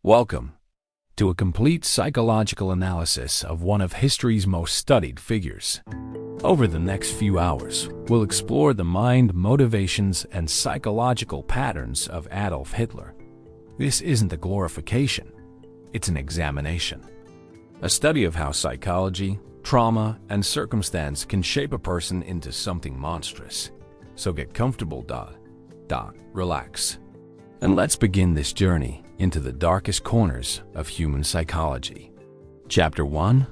Welcome to a complete psychological analysis of one of history's most studied figures. Over the next few hours, we'll explore the mind, motivations, and psychological patterns of Adolf Hitler. This isn't a glorification, it's an examination. A study of how psychology, trauma, and circumstance can shape a person into something monstrous. So get comfortable, relax. And let's begin this journey into the darkest corners of human psychology. Chapter 1.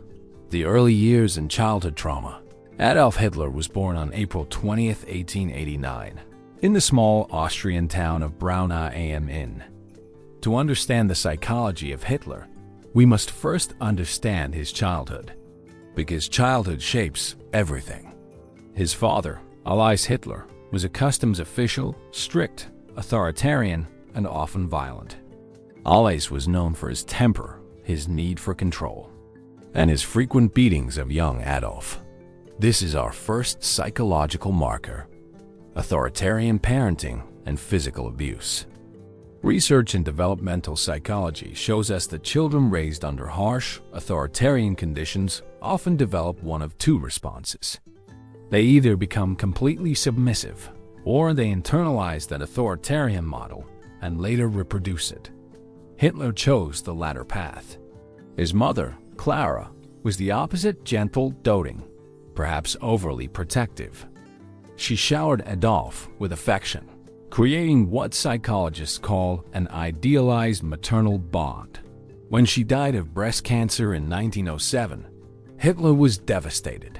The Early Years and Childhood Trauma. Adolf Hitler was born on April 20th, 1889, in the small Austrian town of Braunau am Inn. To understand the psychology of Hitler, we must first understand his childhood, because childhood shapes everything. His father, Alois Hitler, was a customs official, strict, authoritarian, and often violent. Alois was known for his temper, his need for control, and his frequent beatings of young Adolf. This is our first psychological marker: authoritarian parenting and physical abuse. Research in developmental psychology shows us that children raised under harsh, authoritarian conditions often develop one of two responses. They either become completely submissive, or they internalize that authoritarian model and later reproduce it. Hitler chose the latter path. His mother, Clara, was the opposite: gentle, doting, perhaps overly protective. She showered Adolf with affection, creating what psychologists call an idealized maternal bond. When she died of breast cancer in 1907, Hitler was devastated.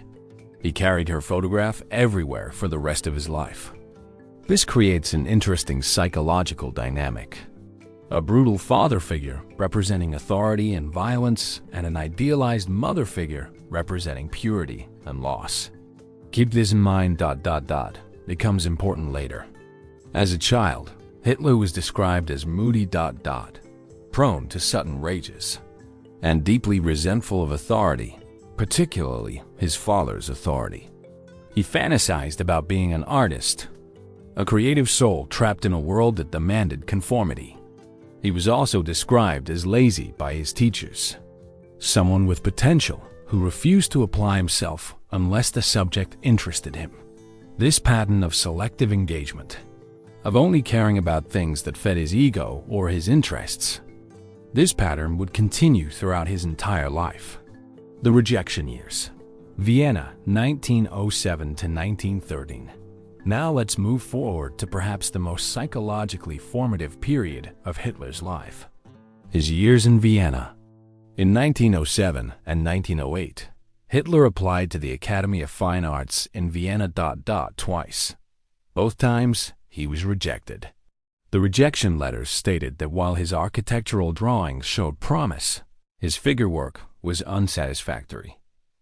He carried her photograph everywhere for the rest of his life. This creates an interesting psychological dynamic. A brutal father figure representing authority and violence, and an idealized mother figure representing purity and loss. Keep this in mind. Becomes important later. As a child, Hitler was described as moody, prone to sudden rages, and deeply resentful of authority, particularly his father's authority. He fantasized about being an artist, a creative soul trapped in a world that demanded conformity. He was also described as lazy by his teachers, someone with potential who refused to apply himself unless the subject interested him. This pattern of selective engagement, of only caring about things that fed his ego or his interests, this pattern would continue throughout his entire life. The rejection years. Vienna, 1907 to 1913. Now let's move forward to perhaps the most psychologically formative period of Hitler's life: his years in Vienna. In 1907 and 1908, Hitler applied to the Academy of Fine Arts in Vienna twice. Both times, he was rejected. The rejection letters stated that while his architectural drawings showed promise, his figure work was unsatisfactory.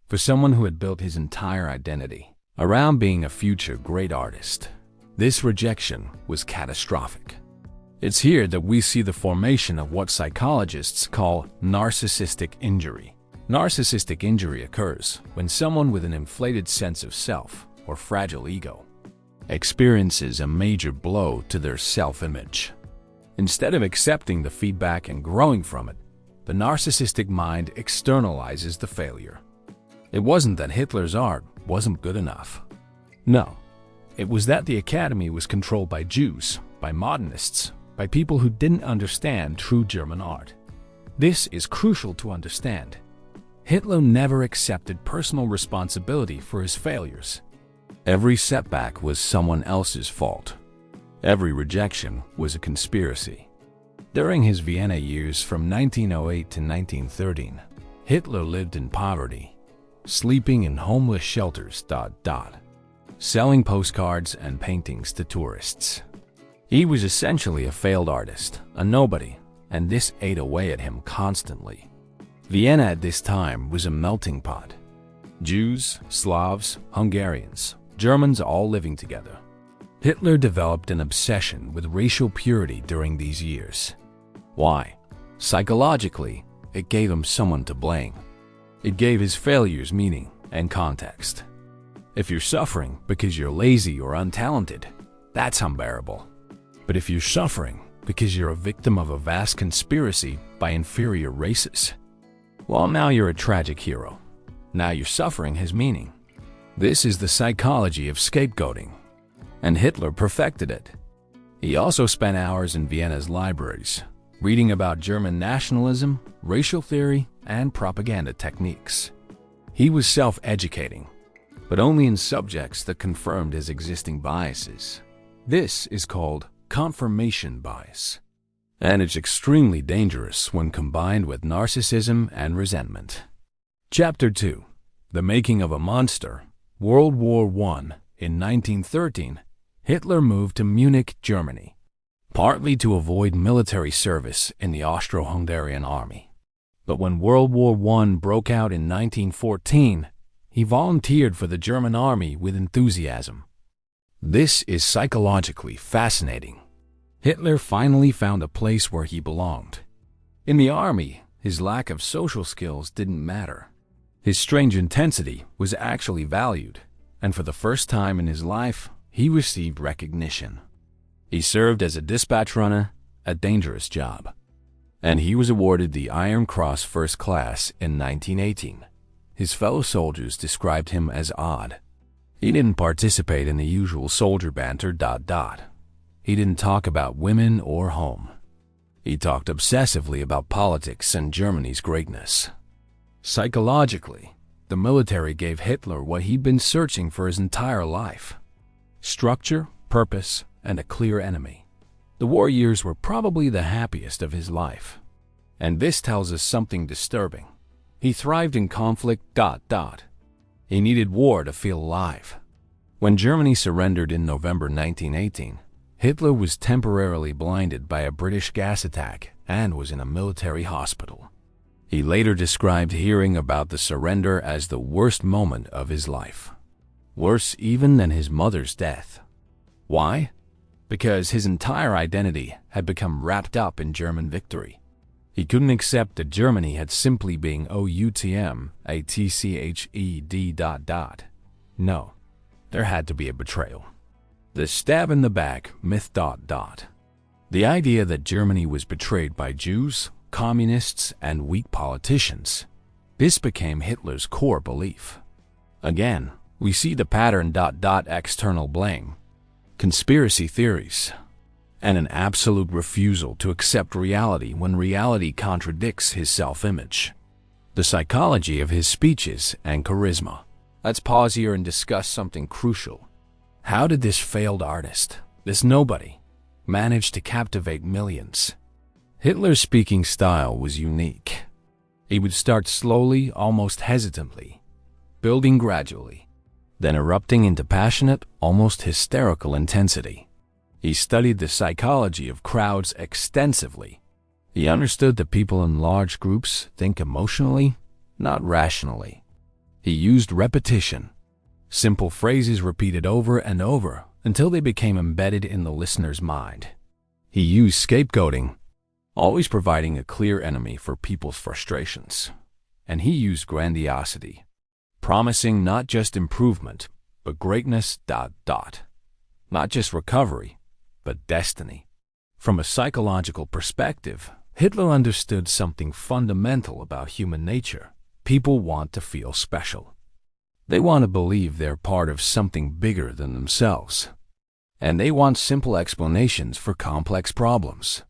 For someone who had built his entire identity around being a future great artist, this rejection was catastrophic. It's here that we see the formation of what psychologists call narcissistic injury. Narcissistic injury occurs when someone with an inflated sense of self or fragile ego experiences a major blow to their self-image. Instead of accepting the feedback and growing from it, the narcissistic mind externalizes the failure. It wasn't that Hitler's art wasn't good enough. No, it was that the Academy was controlled by Jews, by modernists, by people who didn't understand true German art. This is crucial to understand. Hitler never accepted personal responsibility for his failures. Every setback was someone else's fault. Every rejection was a conspiracy. During his Vienna years from 1908 to 1913, Hitler lived in poverty, sleeping in homeless shelters, selling postcards and paintings to tourists. He was essentially a failed artist, a nobody, and this ate away at him constantly. Vienna at this time was a melting pot. Jews, Slavs, Hungarians, Germans all living together. Hitler developed an obsession with racial purity during these years. Why? Psychologically, it gave him someone to blame. It gave his failures meaning and context. If you're suffering because you're lazy or untalented, that's unbearable. But if you're suffering because you're a victim of a vast conspiracy by inferior races. Well, now you're a tragic hero. Now your suffering has meaning. This is the psychology of scapegoating, and Hitler perfected it. He also spent hours in Vienna's libraries, reading about German nationalism, racial theory, and propaganda techniques. He was self-educating, but only in subjects that confirmed his existing biases. This is called confirmation bias, and it's extremely dangerous when combined with narcissism and resentment. Chapter 2. The Making of a Monster. World War I. In 1913, Hitler moved to Munich, Germany, partly to avoid military service in the Austro-Hungarian army. But when World War I broke out in 1914, he volunteered for the German army with enthusiasm. This is psychologically fascinating. Hitler finally found a place where he belonged. In the army, his lack of social skills didn't matter. His strange intensity was actually valued, and for the first time in his life, he received recognition. He served as a dispatch runner, a dangerous job, and he was awarded the Iron Cross First Class in 1918. His fellow soldiers described him as odd. He didn't participate in the usual soldier banter ... He didn't talk about women or home. He talked obsessively about politics and Germany's greatness. Psychologically, the military gave Hitler what he'd been searching for his entire life: structure, purpose, and a clear enemy. The war years were probably the happiest of his life. And this tells us something disturbing. He thrived in conflict ... He needed war to feel alive. When Germany surrendered in November 1918, Hitler was temporarily blinded by a British gas attack and was in a military hospital. He later described hearing about the surrender as the worst moment of his life. Worse even than his mother's death. Why? Because his entire identity had become wrapped up in German victory. He couldn't accept that Germany had simply been outmatched ... No, there had to be a betrayal. The stab in the back myth ... The idea that Germany was betrayed by Jews, communists, and weak politicians. This became Hitler's core belief. Again, we see the pattern ... External blame, conspiracy theories, and an absolute refusal to accept reality when reality contradicts his self-image. The psychology of his speeches and charisma. Let's pause here and discuss something crucial. How did this failed artist, this nobody, manage to captivate millions? Hitler's speaking style was unique. He would start slowly, almost hesitantly, building gradually, then erupting into passionate, almost hysterical intensity. He studied the psychology of crowds extensively. He understood that people in large groups think emotionally, not rationally. He used repetition, simple phrases repeated over and over until they became embedded in the listener's mind. He used scapegoating, always providing a clear enemy for people's frustrations. And he used grandiosity, promising not just improvement, but greatness ... Not just recovery, but destiny. From a psychological perspective, Hitler understood something fundamental about human nature. People want to feel special. They want to believe they're part of something bigger than themselves. And they want simple explanations for complex problems.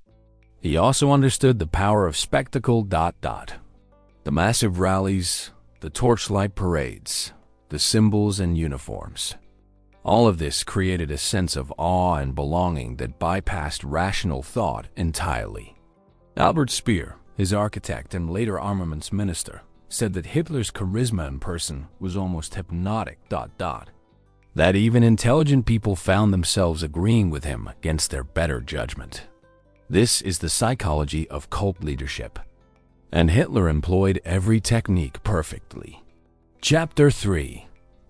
He also understood the power of spectacle ... The massive rallies, the torchlight parades, the symbols and uniforms. All of this created a sense of awe and belonging that bypassed rational thought entirely. Albert Speer, his architect and later armaments minister, said that Hitler's charisma in person was almost hypnotic ... That even intelligent people found themselves agreeing with him against their better judgment. This is the psychology of cult leadership. And Hitler employed every technique perfectly. Chapter 3.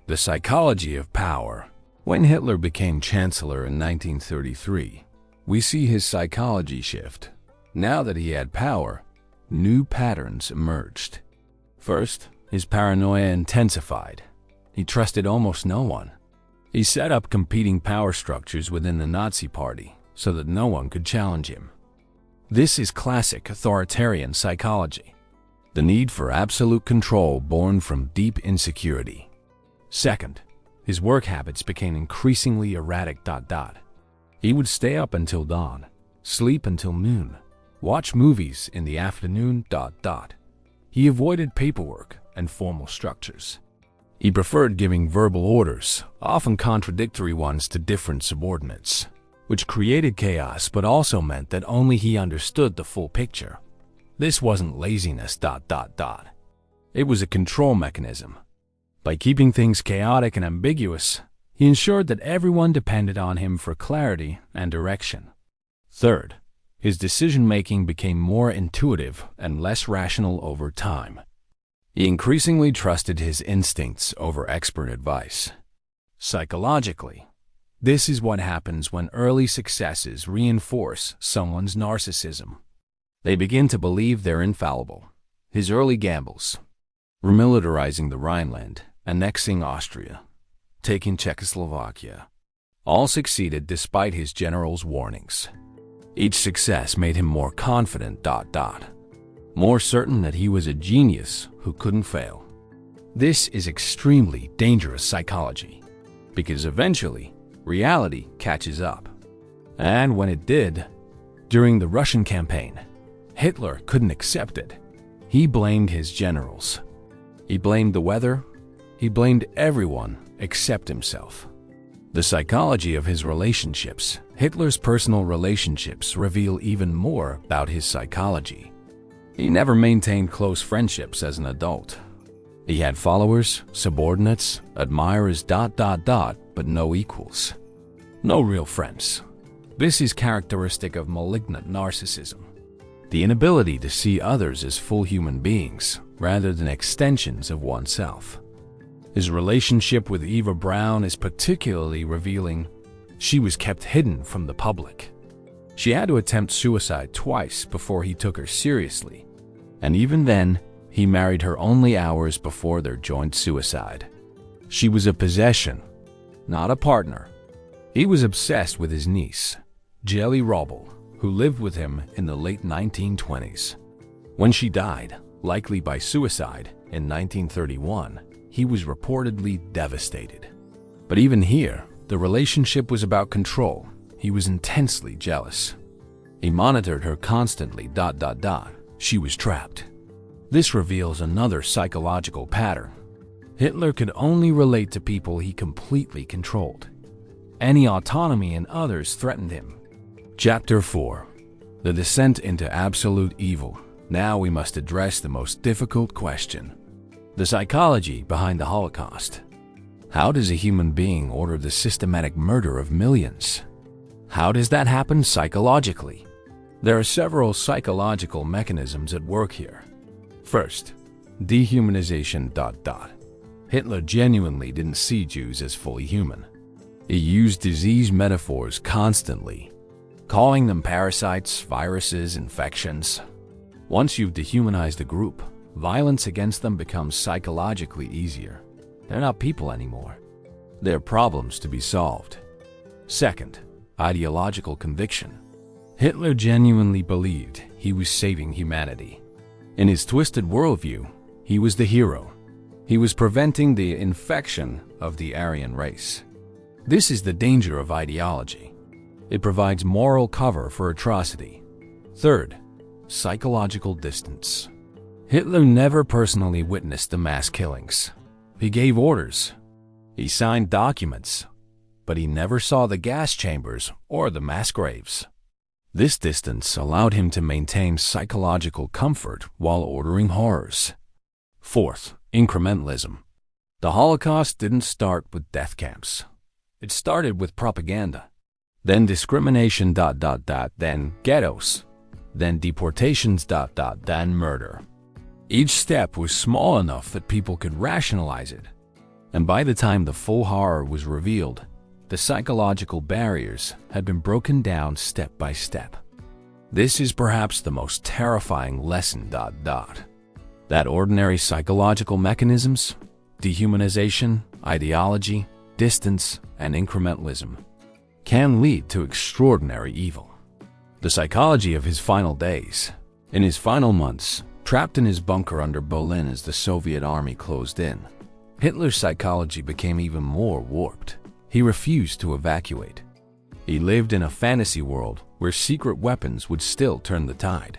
The Psychology of Power. When Hitler became chancellor in 1933, we see his psychology shift. Now that he had power, new patterns emerged. First, his paranoia intensified. He trusted almost no one. He set up competing power structures within the Nazi Party so that no one could challenge him. This is classic authoritarian psychology. The need for absolute control born from deep insecurity. Second, his work habits became increasingly erratic. He would stay up until dawn, sleep until noon, watch movies in the afternoon. He avoided paperwork and formal structures. He preferred giving verbal orders, often contradictory ones, to different subordinates, which created chaos but also meant that only he understood the full picture. This wasn't laziness. It was a control mechanism. By keeping things chaotic and ambiguous, he ensured that everyone depended on him for clarity and direction. Third, his decision-making became more intuitive and less rational over time. He increasingly trusted his instincts over expert advice. Psychologically, this is what happens when early successes reinforce someone's narcissism. They begin to believe they're infallible. His early gambles, remilitarizing the Rhineland, annexing Austria, taking Czechoslovakia, all succeeded despite his general's warnings. Each success made him more confident. More certain that he was a genius who couldn't fail. This is extremely dangerous psychology, because eventually reality catches up. And when it did, during the Russian campaign, Hitler couldn't accept it. He blamed his generals. He blamed the weather. He blamed everyone except himself. The psychology of his relationships, Hitler's personal relationships, reveal even more about his psychology. He never maintained close friendships as an adult. He had followers, subordinates, admirers, but no equals. No real friends. This is characteristic of malignant narcissism. The inability to see others as full human beings, rather than extensions of oneself. His relationship with Eva Braun is particularly revealing. She was kept hidden from the public. She had to attempt suicide twice before he took her seriously, and even then, he married her only hours before their joint suicide. She was a possession, not a partner. He was obsessed with his niece, Jelly Roble, who lived with him in the late 1920s. When she died, likely by suicide, in 1931, he was reportedly devastated. But even here, the relationship was about control. He was intensely jealous. He monitored her constantly. She was trapped. This reveals another psychological pattern. Hitler could only relate to people he completely controlled. Any autonomy in others threatened him. Chapter 4. The Descent into Absolute Evil. Now we must address the most difficult question. The psychology behind the Holocaust. How does a human being order the systematic murder of millions? How does that happen psychologically? There are several psychological mechanisms at work here. First, dehumanization. Hitler genuinely didn't see Jews as fully human. He used disease metaphors constantly, calling them parasites, viruses, infections. Once you've dehumanized a group, violence against them becomes psychologically easier. They're not people anymore. They're problems to be solved. Second, ideological conviction. Hitler genuinely believed he was saving humanity. In his twisted worldview, he was the hero. He was preventing the infection of the Aryan race. This is the danger of ideology. It provides moral cover for atrocity. Third, psychological distance. Hitler never personally witnessed the mass killings. He gave orders. He signed documents, but he never saw the gas chambers or the mass graves. This distance allowed him to maintain psychological comfort while ordering horrors. Fourth, incrementalism. The Holocaust didn't start with death camps. It started with propaganda, then discrimination, then ghettos, then deportations, then murder. Each step was small enough that people could rationalize it, and by the time the full horror was revealed, the psychological barriers had been broken down step by step. This is perhaps the most terrifying lesson. That ordinary psychological mechanisms, dehumanization, ideology, distance, and incrementalism, can lead to extraordinary evil. The psychology of his final days. In his final months, trapped in his bunker under Berlin as the Soviet army closed in, Hitler's psychology became even more warped. He refused to evacuate. He lived in a fantasy world where secret weapons would still turn the tide,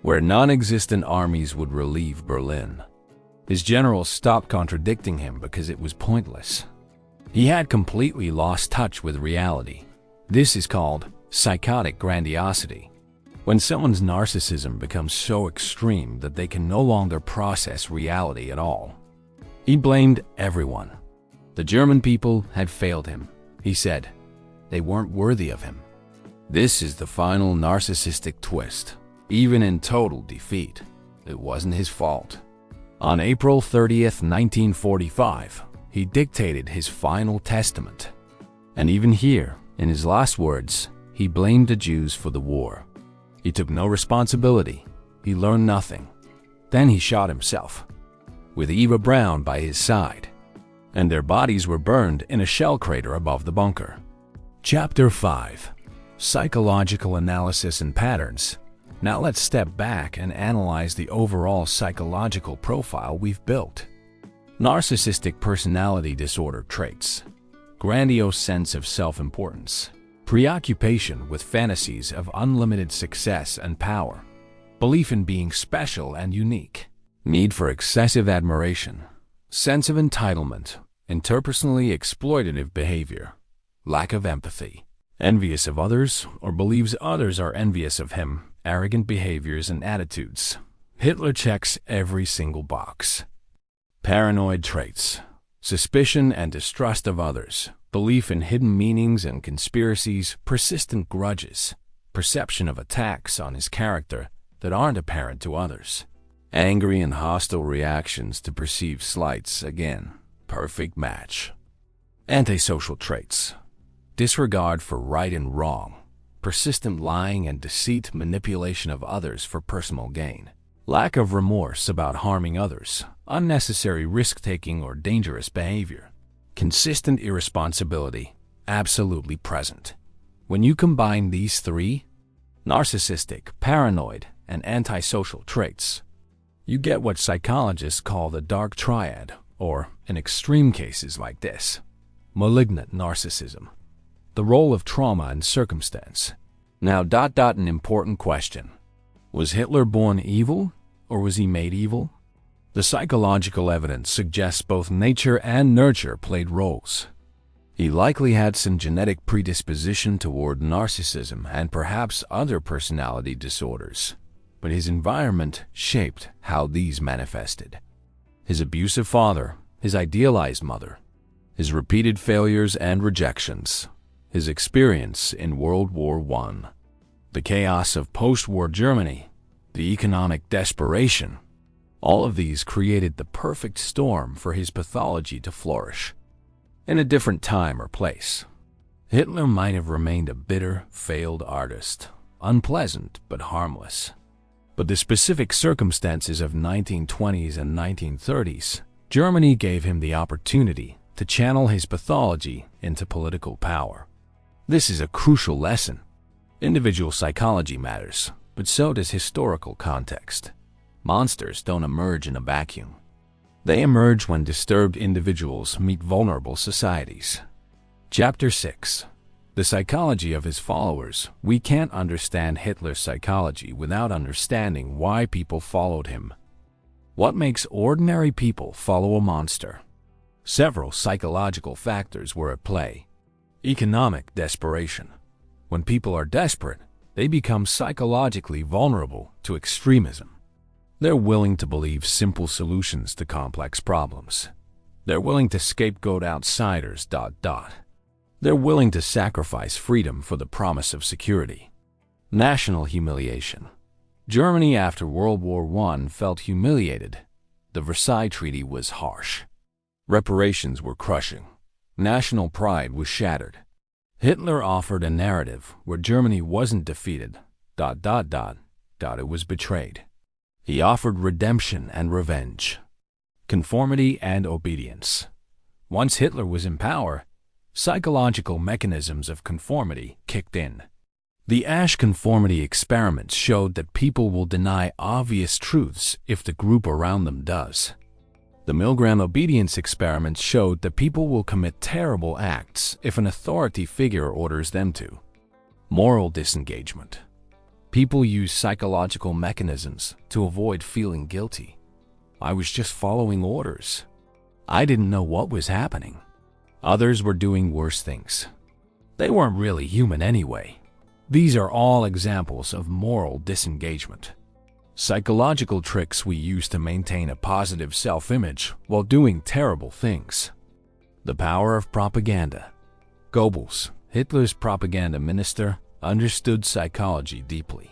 where non-existent armies would relieve Berlin. His generals stopped contradicting him because it was pointless. He had completely lost touch with reality. This is called psychotic grandiosity, when someone's narcissism becomes so extreme that they can no longer process reality at all. He blamed everyone. The German people had failed him, he said. They weren't worthy of him. This is the final narcissistic twist. Even in total defeat, it wasn't his fault. On April 30th, 1945, he dictated his final testament. And even here, in his last words, he blamed the Jews for the war. He took no responsibility. He learned nothing. Then he shot himself, with Eva Braun by his side, and their bodies were burned in a shell crater above the bunker. Chapter 5. Psychological Analysis and Patterns. Now let's step back and analyze the overall psychological profile we've built. Narcissistic personality disorder traits. Grandiose sense of self-importance. Preoccupation with fantasies of unlimited success and power. Belief in being special and unique. Need for excessive admiration. Sense of entitlement. Interpersonally exploitative behavior. Lack of empathy. Envious of others or believes others are envious of him. Arrogant behaviors and attitudes. Hitler checks every single box. Paranoid traits. Suspicion and distrust of others. Belief in hidden meanings and conspiracies. Persistent grudges. Perception of attacks on his character that aren't apparent to others. Angry and hostile reactions to perceived slights. Again, perfect match. Antisocial traits. Disregard for right and wrong. Persistent lying and deceit, manipulation of others for personal gain. Lack of remorse about harming others. Unnecessary risk-taking or dangerous behavior. Consistent irresponsibility. Absolutely present. When you combine these three, narcissistic, paranoid, and antisocial traits, you get what psychologists call the dark triad, or, in extreme cases like this, malignant narcissism. The role of trauma and circumstance. Now, an important question. Was Hitler born evil, or was he made evil? The psychological evidence suggests both nature and nurture played roles. He likely had some genetic predisposition toward narcissism and perhaps other personality disorders, but his environment shaped how these manifested. His abusive father, his idealized mother, his repeated failures and rejections, his experience in World War I, the chaos of post-war Germany, the economic desperation, all of these created the perfect storm for his pathology to flourish. In a different time or place, Hitler might have remained a bitter, failed artist, unpleasant but harmless. But the specific circumstances of 1920s and 1930s, Germany gave him the opportunity to channel his pathology into political power. This is a crucial lesson. Individual psychology matters, but so does historical context. Monsters don't emerge in a vacuum. They emerge when disturbed individuals meet vulnerable societies. Chapter 6. The psychology of his followers. We can't understand Hitler's psychology without understanding why people followed him. What makes ordinary people follow a monster? Several psychological factors were at play. Economic desperation. When people are desperate, they become psychologically vulnerable to extremism. They're willing to believe simple solutions to complex problems. They're willing to scapegoat outsiders. They're willing to sacrifice freedom for the promise of security. National humiliation. Germany after World War I felt humiliated. The Versailles Treaty was harsh. Reparations were crushing. National pride was shattered. Hitler offered a narrative where Germany wasn't defeated. It was betrayed. He offered redemption and revenge, conformity and obedience. Once Hitler was in power, psychological mechanisms of conformity kicked in. The Asch conformity experiments showed that people will deny obvious truths if the group around them does. The Milgram obedience experiments showed that people will commit terrible acts if an authority figure orders them to. Moral disengagement. People use psychological mechanisms to avoid feeling guilty. I was just following orders. I didn't know what was happening. Others were doing worse things. They weren't really human anyway. These are all examples of moral disengagement. Psychological tricks we use to maintain a positive self-image while doing terrible things. The power of propaganda. Goebbels, Hitler's propaganda minister, understood psychology deeply.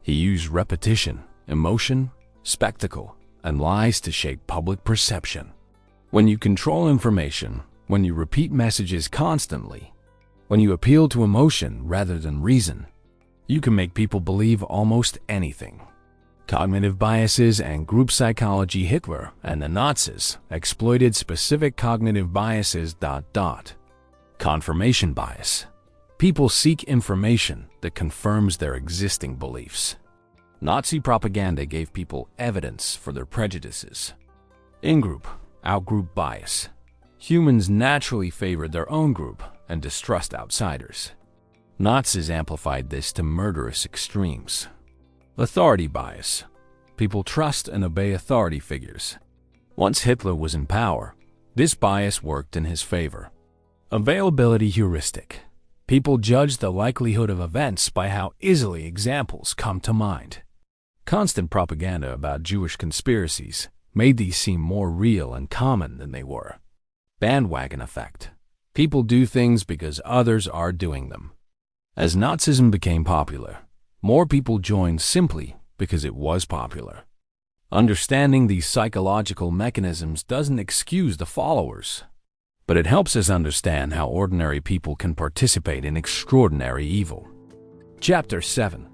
He used repetition, emotion, spectacle, and lies to shape public perception. When you control information, when you repeat messages constantly, when you appeal to emotion rather than reason, you can make people believe almost anything. Cognitive biases and group psychology. Hitler and the Nazis exploited specific cognitive biases. Confirmation bias. People seek information that confirms their existing beliefs. Nazi propaganda gave people evidence for their prejudices. In-group, out-group bias. Humans naturally favored their own group and distrust outsiders. Nazis amplified this to murderous extremes. Authority bias. People trust and obey authority figures. Once Hitler was in power, this bias worked in his favor. Availability heuristic. People judge the likelihood of events by how easily examples come to mind. Constant propaganda about Jewish conspiracies made these seem more real and common than they were. Bandwagon effect. People do things because others are doing them. As Nazism became popular, more people joined simply because it was popular. Understanding these psychological mechanisms doesn't excuse the followers, but it helps us understand how ordinary people can participate in extraordinary evil. Chapter 7.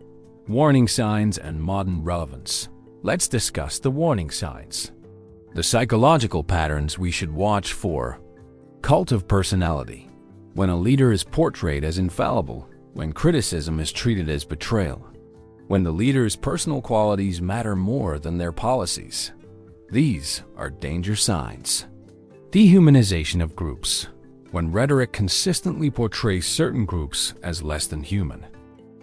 Warning Signs and Modern Relevance. Let's discuss the warning signs. The psychological patterns we should watch for. Cult of personality. When a leader is portrayed as infallible, when criticism is treated as betrayal, when the leader's personal qualities matter more than their policies. These are danger signs. Dehumanization of groups. When rhetoric consistently portrays certain groups as less than human,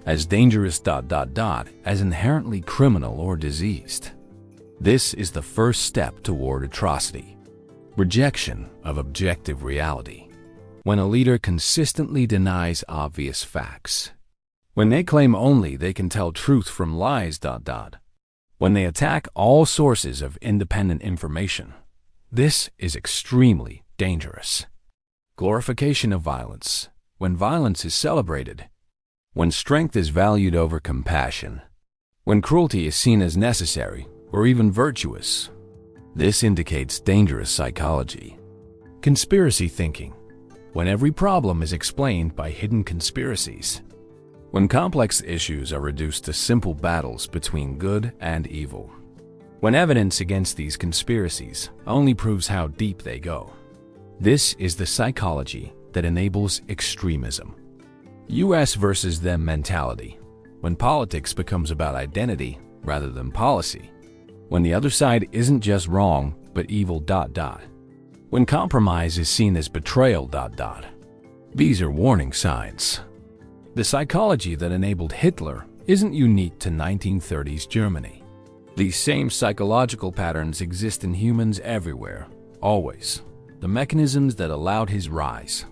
as dangerous ... as inherently criminal or diseased. This is the first step toward atrocity. Rejection of objective reality. When a leader consistently denies obvious facts. When they claim only they can tell truth from lies ... When they attack all sources of independent information. This is extremely dangerous. Glorification of violence. When violence is celebrated. When strength is valued over compassion. When cruelty is seen as necessary or even virtuous. This indicates dangerous psychology. Conspiracy thinking. When every problem is explained by hidden conspiracies. When complex issues are reduced to simple battles between good and evil. When evidence against these conspiracies only proves how deep they go. This is the psychology that enables extremism. US versus them mentality. When politics becomes about identity rather than policy. When the other side isn't just wrong, but evil ... When compromise is seen as betrayal ... These are warning signs. The psychology that enabled Hitler isn't unique to 1930s Germany. These same psychological patterns exist in humans everywhere, always. The mechanisms that allowed his rise.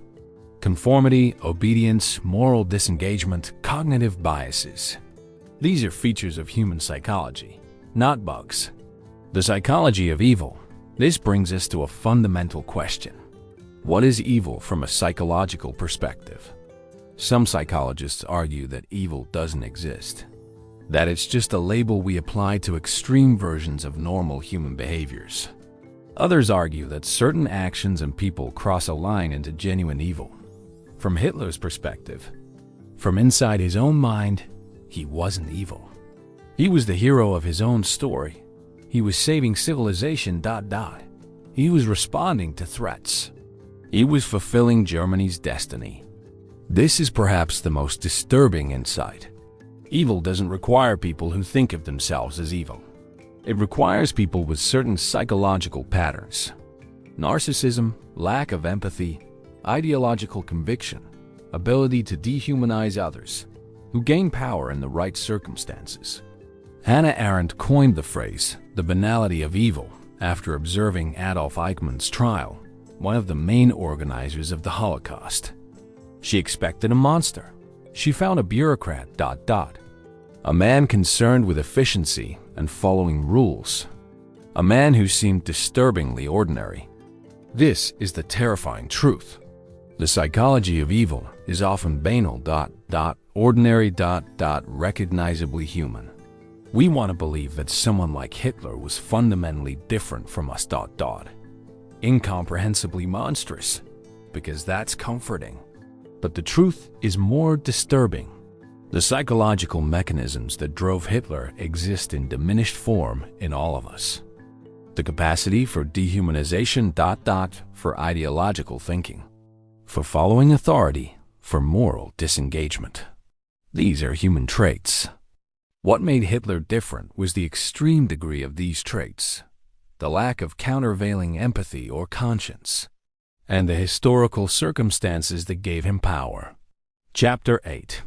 Conformity, obedience, moral disengagement, cognitive biases. These are features of human psychology, not bugs. The psychology of evil. This brings us to a fundamental question. What is evil from a psychological perspective? Some psychologists argue that evil doesn't exist, that it's just a label we apply to extreme versions of normal human behaviors. Others argue that certain actions and people cross a line into genuine evil. From Hitler's perspective, from inside his own mind, he wasn't evil. He was the hero of his own story. He was saving civilization ... He was responding to threats. He was fulfilling Germany's destiny. This is perhaps the most disturbing insight. Evil doesn't require people who think of themselves as evil. It requires people with certain psychological patterns. Narcissism, lack of empathy, ideological conviction, ability to dehumanize others, who gain power in the right circumstances. Hannah Arendt coined the phrase, the banality of evil, after observing Adolf Eichmann's trial, one of the main organizers of the Holocaust. She expected a monster. She found a bureaucrat, a man concerned with efficiency and following rules. A man who seemed disturbingly ordinary. This is the terrifying truth. The psychology of evil is often banal, ordinary, recognizably human. We want to believe that someone like Hitler was fundamentally different from us, incomprehensibly monstrous, because that's comforting. But the truth is more disturbing. The psychological mechanisms that drove Hitler exist in diminished form in all of us. The capacity for dehumanization, for ideological thinking, for following authority, for moral disengagement. These are human traits. What made Hitler different was the extreme degree of these traits, the lack of countervailing empathy or conscience, and the historical circumstances that gave him power. Chapter 8.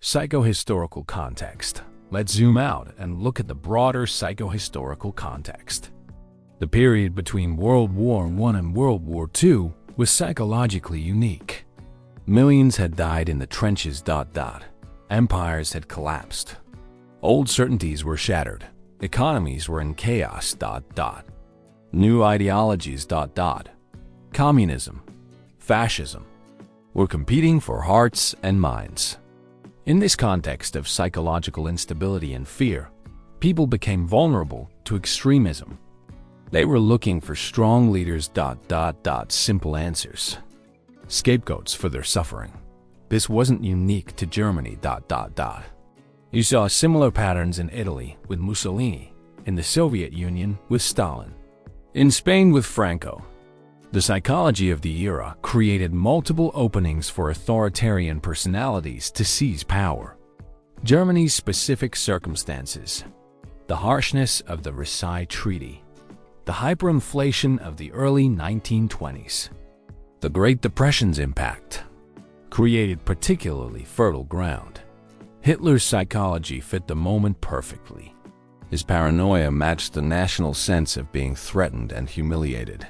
Psychohistorical Context. Let's zoom out and look at the broader psychohistorical context. The period between World War I and World War II was psychologically unique. Millions had died in the trenches. Empires had collapsed. Old certainties were shattered. Economies were in chaos. New ideologies. Communism, fascism, were competing for hearts and minds. In this context of psychological instability and fear, people became vulnerable to extremism. They were looking for strong leaders. Simple answers. Scapegoats for their suffering. This wasn't unique to Germany. You saw similar patterns in Italy with Mussolini, in the Soviet Union with Stalin, in Spain with Franco. The psychology of the era created multiple openings for authoritarian personalities to seize power. Germany's specific circumstances, the harshness of the Versailles Treaty, the hyperinflation of the early 1920s, the Great Depression's impact, created particularly fertile ground. Hitler's psychology fit the moment perfectly. His paranoia matched the national sense of being threatened and humiliated.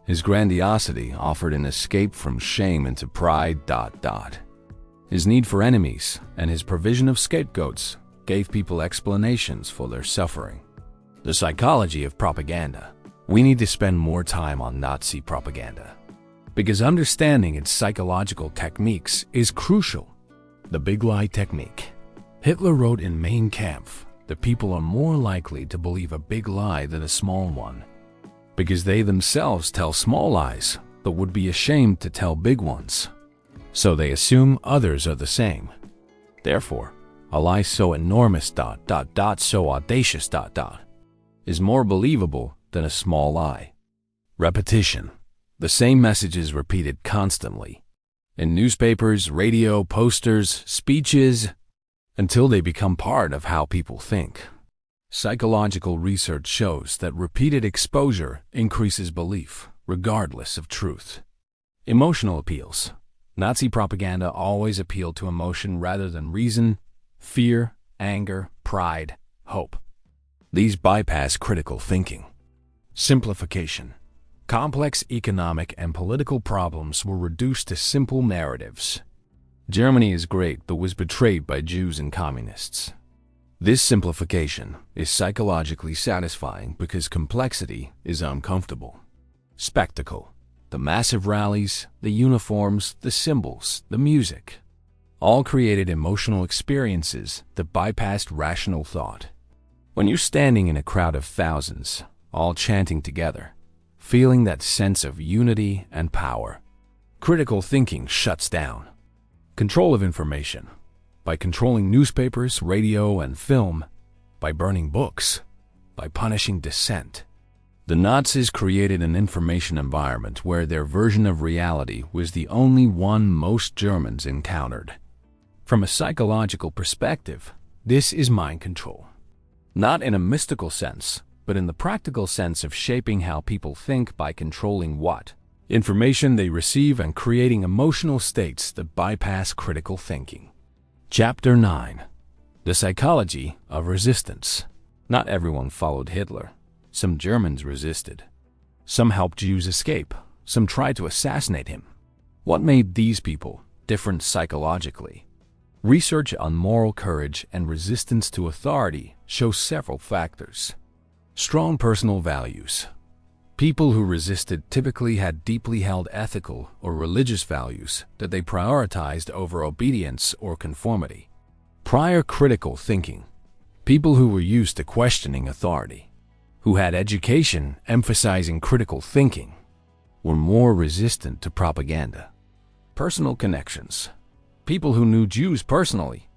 His grandiosity offered an escape from shame into pride. His need for enemies and his provision of scapegoats gave people explanations for their suffering. The psychology of propaganda. We need to spend more time on Nazi propaganda, because understanding its psychological techniques is crucial. The big lie technique. Hitler wrote in Mein Kampf that people are more likely to believe a big lie than a small one, because they themselves tell small lies but would be ashamed to tell big ones. So they assume others are the same. Therefore, a lie so enormous, so audacious, is more believable than a small lie. Repetition. The same messages repeated constantly, in newspapers, radio, posters, speeches, until they become part of how people think. Psychological research shows that repeated exposure increases belief, regardless of truth. Emotional appeals. Nazi propaganda always appealed to emotion rather than reason, fear, anger, pride, hope. These bypass critical thinking. Simplification. Complex economic and political problems were reduced to simple narratives. Germany is great but was betrayed by Jews and communists. This simplification is psychologically satisfying because complexity is uncomfortable. Spectacle. The massive rallies, the uniforms, the symbols, the music, all created emotional experiences that bypassed rational thought. When you're standing in a crowd of thousands, all chanting together, feeling that sense of unity and power, critical thinking shuts down. Control of information. By controlling newspapers, radio, and film, by burning books, by punishing dissent, The Nazis created an information environment where their version of reality was the only one most Germans encountered. From a psychological perspective, this is mind control. Not in a mystical sense, but in the practical sense of shaping how people think by controlling what information they receive and creating emotional states that bypass critical thinking. Chapter 9. The Psychology of Resistance. Not everyone followed Hitler. Some Germans resisted. Some helped Jews escape. Some tried to assassinate him. What made these people different psychologically? Research on moral courage and resistance to authority shows several factors. Strong personal values. People who resisted typically had deeply held ethical or religious values that they prioritized over obedience or conformity. Prior critical thinking. People who were used to questioning authority, who had education emphasizing critical thinking, were more resistant to propaganda. Personal connections. People who knew Jews personally,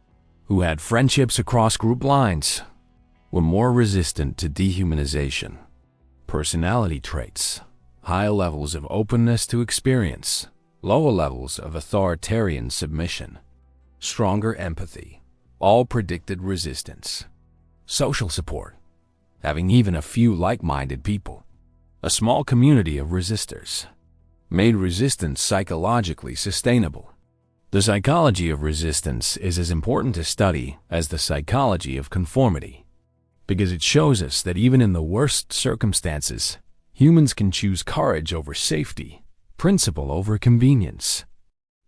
who had friendships across group lines, were more resistant to dehumanization. Personality traits. High levels of openness to experience, lower levels of authoritarian submission. Stronger empathy. All predicted resistance. Social support. Having even a few like-minded people. A small community of resistors. Made resistance psychologically sustainable. The psychology of resistance is as important to study as the psychology of conformity, because it shows us that even in the worst circumstances, humans can choose courage over safety, principle over convenience.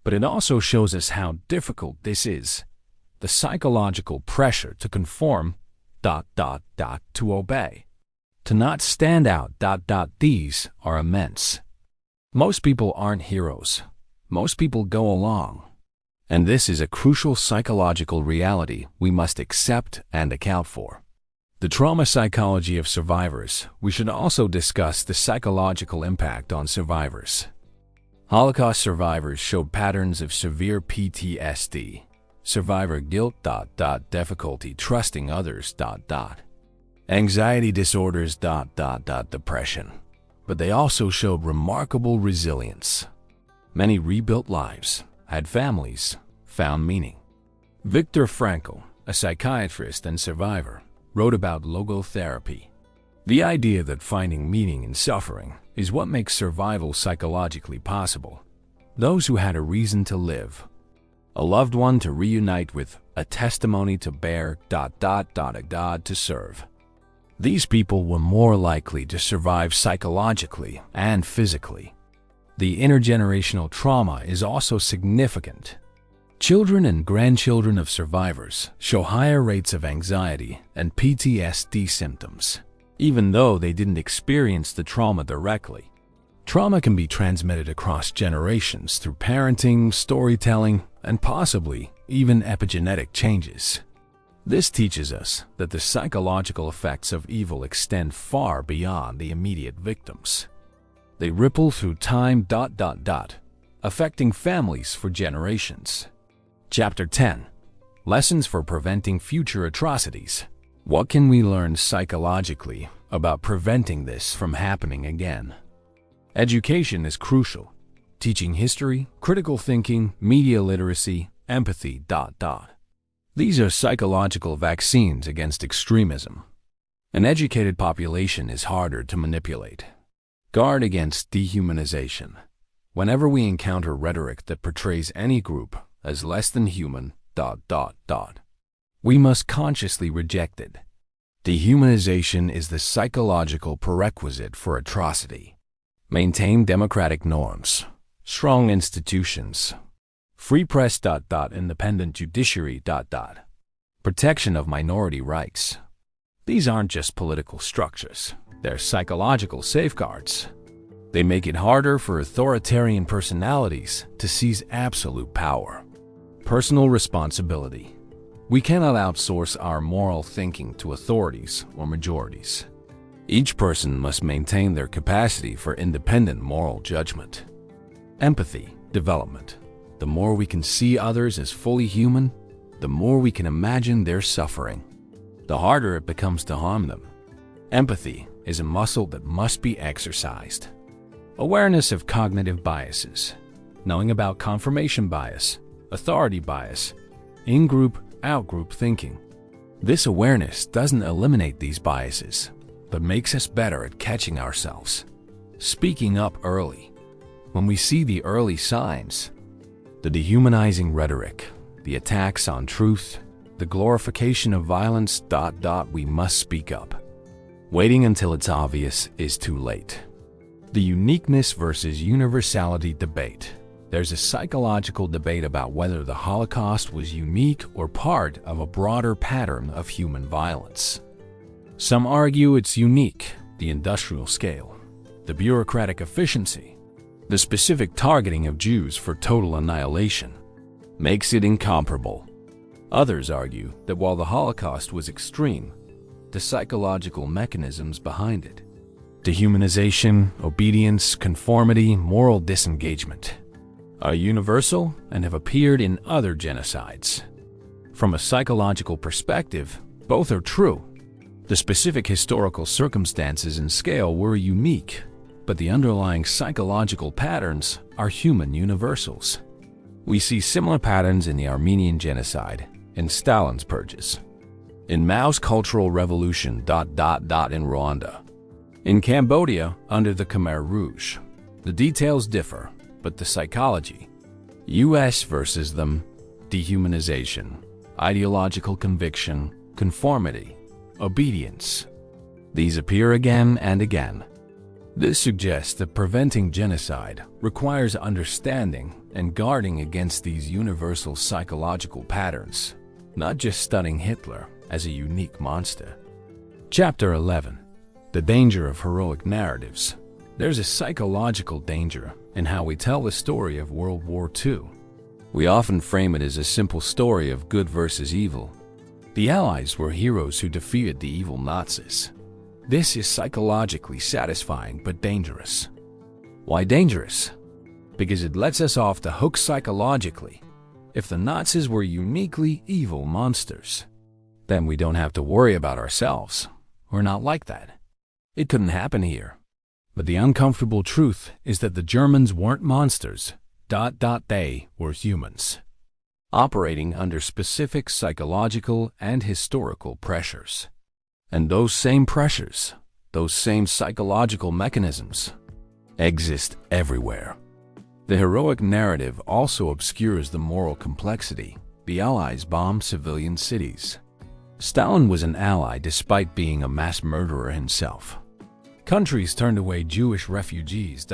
But it also shows us how difficult this is, the psychological pressure to conform, to obey, to not stand out, these are immense. Most people aren't heroes. Most people go along. And this is a crucial psychological reality we must accept and account for. The trauma psychology of survivors. We should also discuss the psychological impact on survivors. Holocaust survivors showed patterns of severe PTSD, survivor guilt, difficulty trusting others, anxiety disorders, depression. But they also showed remarkable resilience. Many rebuilt lives, had families, found meaning. Viktor Frankl, a psychiatrist and survivor, wrote about logotherapy. The idea that finding meaning in suffering is what makes survival psychologically possible. Those who had a reason to live, a loved one to reunite with, a testimony to bear, a God to serve. These people were more likely to survive psychologically and physically. The intergenerational trauma is also significant. Children and grandchildren of survivors show higher rates of anxiety and PTSD symptoms, even though they didn't experience the trauma directly. Trauma can be transmitted across generations through parenting, storytelling, and possibly even epigenetic changes. This teaches us that the psychological effects of evil extend far beyond the immediate victims. They ripple through time, affecting families for generations. Chapter 10. Lessons for Preventing Future Atrocities. What can we learn psychologically about preventing this from happening again? Education is crucial. Teaching history, critical thinking, media literacy, empathy, These are psychological vaccines against extremism. An educated population is harder to manipulate. Guard against dehumanization. Whenever we encounter rhetoric that portrays any group as less than human, we must consciously reject it. Dehumanization is the psychological prerequisite for atrocity. Maintain democratic norms, strong institutions, free press, independent judiciary, protection of minority rights. These aren't just political structures, they're psychological safeguards. They make it harder for authoritarian personalities to seize absolute power. Personal responsibility. We cannot outsource our moral thinking to authorities or majorities. Each person must maintain their capacity for independent moral judgment. Empathy, development. The more we can see others as fully human, the more we can imagine their suffering. The harder it becomes to harm them. Empathy is a muscle that must be exercised. Awareness of cognitive biases, knowing about confirmation bias, authority bias, in-group, out-group thinking. This awareness doesn't eliminate these biases, but makes us better at catching ourselves. Speaking up early. When we see the early signs, the dehumanizing rhetoric, the attacks on truth, the glorification of violence, we must speak up. Waiting until it's obvious is too late. The uniqueness versus universality debate. There's a psychological debate about whether the Holocaust was unique or part of a broader pattern of human violence. Some argue it's unique, the industrial scale, the bureaucratic efficiency, the specific targeting of Jews for total annihilation, makes it incomparable. Others argue that while the Holocaust was extreme, the psychological mechanisms behind it, dehumanization, obedience, conformity, moral disengagement, are universal and have appeared in other genocides. From a psychological perspective, both are true. The specific historical circumstances and scale were unique, but the underlying psychological patterns are human universals. We see similar patterns in the Armenian genocide, in Stalin's purges, in Mao's Cultural Revolution, in Rwanda, in Cambodia under the Khmer Rouge. The details differ, but the psychology, US versus them, dehumanization, ideological conviction, conformity, obedience. These appear again and again. This suggests that preventing genocide requires understanding and guarding against these universal psychological patterns, not just studying Hitler as a unique monster. Chapter 11. The danger of heroic narratives. There's a psychological danger in how we tell the story of World War II. We often frame it as a simple story of good versus evil. The Allies were heroes who defeated the evil Nazis. This is psychologically satisfying but dangerous. Why dangerous? Because it lets us off the hook psychologically. If the Nazis were uniquely evil monsters, then we don't have to worry about ourselves. We're not like that. It couldn't happen here. But the uncomfortable truth is that the Germans weren't monsters. They were humans, operating under specific psychological and historical pressures. And those same pressures, those same psychological mechanisms, exist everywhere. The heroic narrative also obscures the moral complexity. The Allies bombed civilian cities. Stalin was an ally despite being a mass murderer himself. Countries turned away Jewish refugees.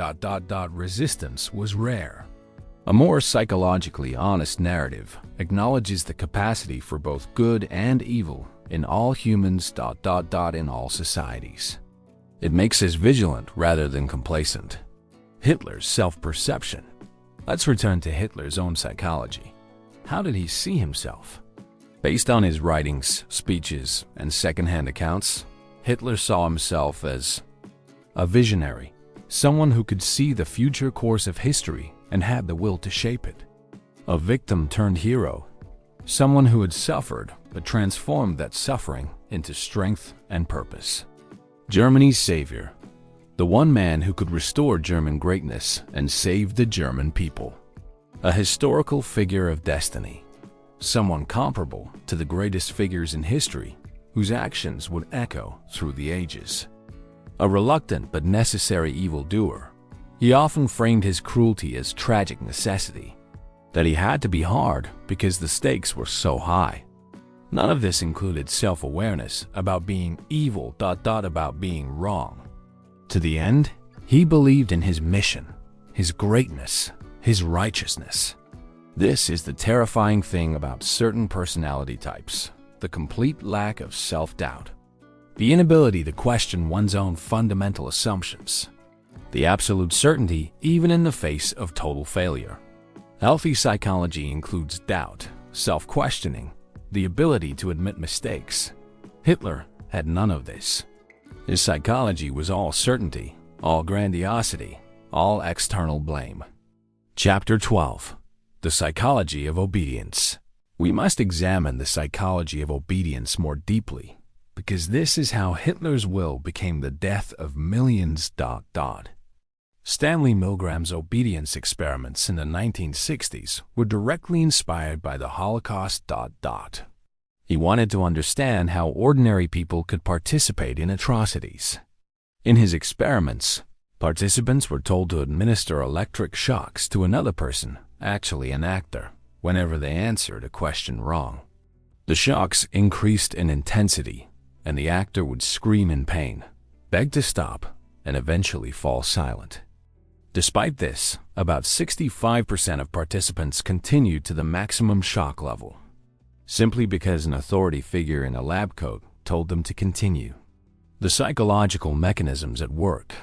Resistance was rare. A more psychologically honest narrative acknowledges the capacity for both good and evil in all humans. In all societies. It makes us vigilant rather than complacent. Hitler's self-perception. Let's return to Hitler's own psychology. How did he see himself? Based on his writings, speeches, and secondhand accounts, Hitler saw himself as a visionary, someone who could see the future course of history and had the will to shape it. A victim turned hero, someone who had suffered but transformed that suffering into strength and purpose. Germany's savior, the one man who could restore German greatness and save the German people. A historical figure of destiny, someone comparable to the greatest figures in history, whose actions would echo through the ages. A reluctant but necessary evildoer, he often framed his cruelty as tragic necessity, that he had to be hard because the stakes were so high. None of this included self-awareness about being evil, about being wrong. To the end, he believed in his mission, his greatness, his righteousness. This is the terrifying thing about certain personality types, the complete lack of self-doubt, the inability to question one's own fundamental assumptions, the absolute certainty even in the face of total failure. Healthy psychology includes doubt, self-questioning, the ability to admit mistakes. Hitler had none of this. His psychology was all certainty, all grandiosity, all external blame. Chapter 12. The Psychology of Obedience. We must examine the psychology of obedience more deeply. because this is how Hitler's will became the death of millions. Stanley Milgram's obedience experiments in the 1960s were directly inspired by the Holocaust. He wanted to understand how ordinary people could participate in atrocities. In his experiments, participants were told to administer electric shocks to another person, actually an actor, whenever they answered a question wrong. The shocks increased in intensity, and the actor would scream in pain, beg to stop, and eventually fall silent. Despite this, about 65% of participants continued to the maximum shock level, simply because an authority figure in a lab coat told them to continue. The psychological mechanisms at work.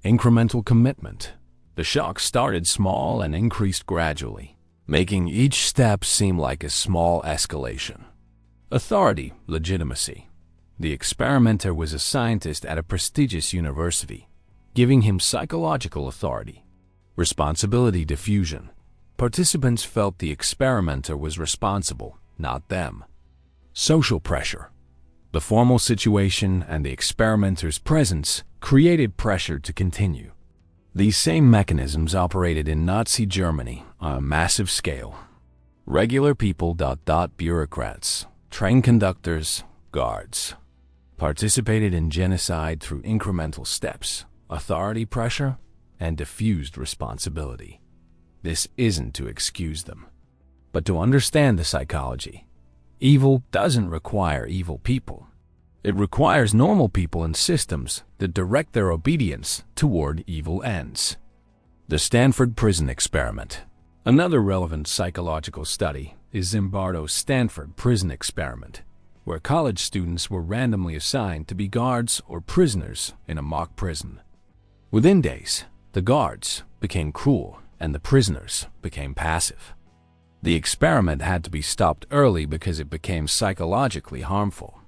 Incremental commitment. The shock started small and increased gradually, making each step seem like a small escalation. Authority, legitimacy. The experimenter was a scientist at a prestigious university, giving him psychological authority. Responsibility diffusion. Participants felt the experimenter was responsible, not them. Social pressure. The formal situation and the experimenter's presence created pressure to continue. These same mechanisms operated in Nazi Germany on a massive scale. Regular people. Bureaucrats, train conductors, guards. Participated in genocide through incremental steps, authority pressure, and diffused responsibility. This isn't to excuse them, but to understand the psychology. Evil doesn't require evil people. It requires normal people and systems that direct their obedience toward evil ends. The Stanford Prison Experiment. Another relevant psychological study is Zimbardo's Stanford Prison Experiment, where college students were randomly assigned to be guards or prisoners in a mock prison. Within days, the guards became cruel and the prisoners became passive. The experiment had to be stopped early because it became psychologically harmful.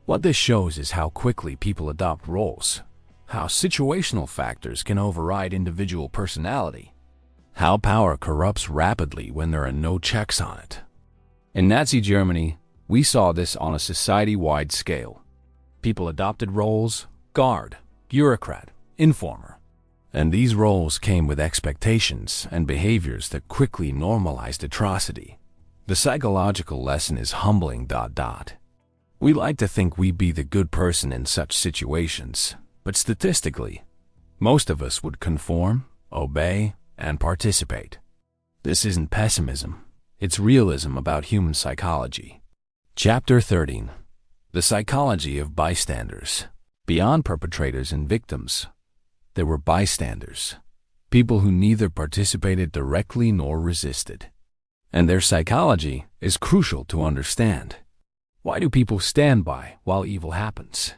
What this shows is how quickly people adopt roles, how situational factors can override individual personality, how power corrupts rapidly when there are no checks on it. In Nazi Germany, we saw this on a society-wide scale. People adopted roles: guard, bureaucrat, informer. And these roles came with expectations and behaviors that quickly normalized atrocity. The psychological lesson is humbling. We like to think we'd be the good person in such situations, but statistically, most of us would conform, obey, and participate. This isn't pessimism, it's realism about human psychology. Chapter 13. The Psychology of Bystanders. Beyond perpetrators and victims, there were bystanders, people who neither participated directly nor resisted. And their psychology is crucial to understand. Why do people stand by while evil happens?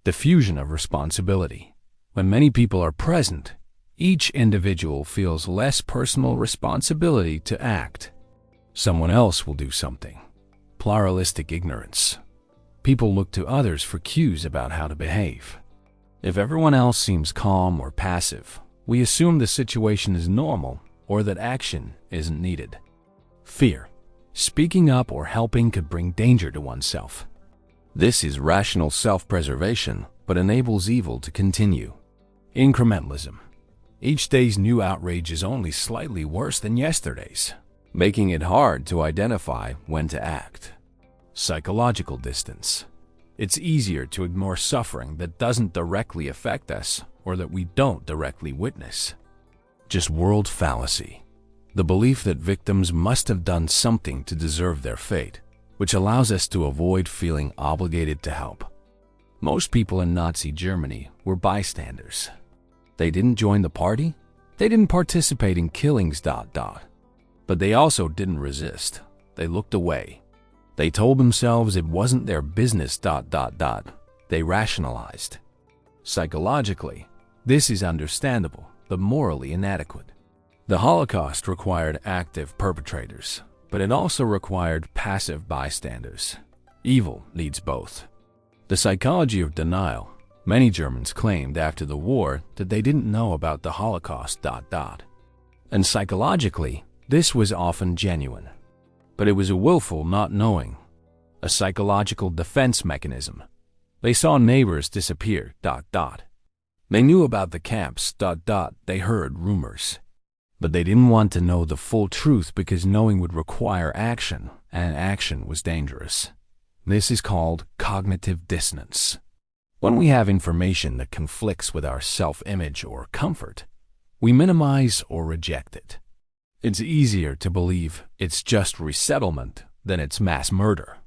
Diffusion of responsibility. When many people are present, each individual feels less personal responsibility to act. Someone else will do something. Pluralistic ignorance. People look to others for cues about how to behave. If everyone else seems calm or passive, we assume the situation is normal or that action isn't needed. Fear. Speaking up or helping could bring danger to oneself. This is rational self-preservation, but enables evil to continue. Incrementalism. Each day's new outrage is only slightly worse than yesterday's, making it hard to identify when to act. Psychological distance. It's easier to ignore suffering that doesn't directly affect us or that we don't directly witness. Just world fallacy. The belief that victims must have done something to deserve their fate, which allows us to avoid feeling obligated to help. Most people in Nazi Germany were bystanders. They didn't join the party. They didn't participate in killings. But they also didn't resist. They looked away. They told themselves it wasn't their business. They rationalized. Psychologically, this is understandable, but morally inadequate. The Holocaust required active perpetrators, but it also required passive bystanders. Evil needs both. The psychology of denial. Many Germans claimed after the war that they didn't know about the Holocaust. And psychologically, this was often genuine. But it was a willful not knowing, a psychological defense mechanism. They saw neighbors disappear. They knew about the camps. They heard rumors. But they didn't want to know the full truth because knowing would require action, and action was dangerous. This is called cognitive dissonance. When we have information that conflicts with our self-image or comfort, we minimize or reject it. It's easier to believe it's just resettlement than it's mass murder.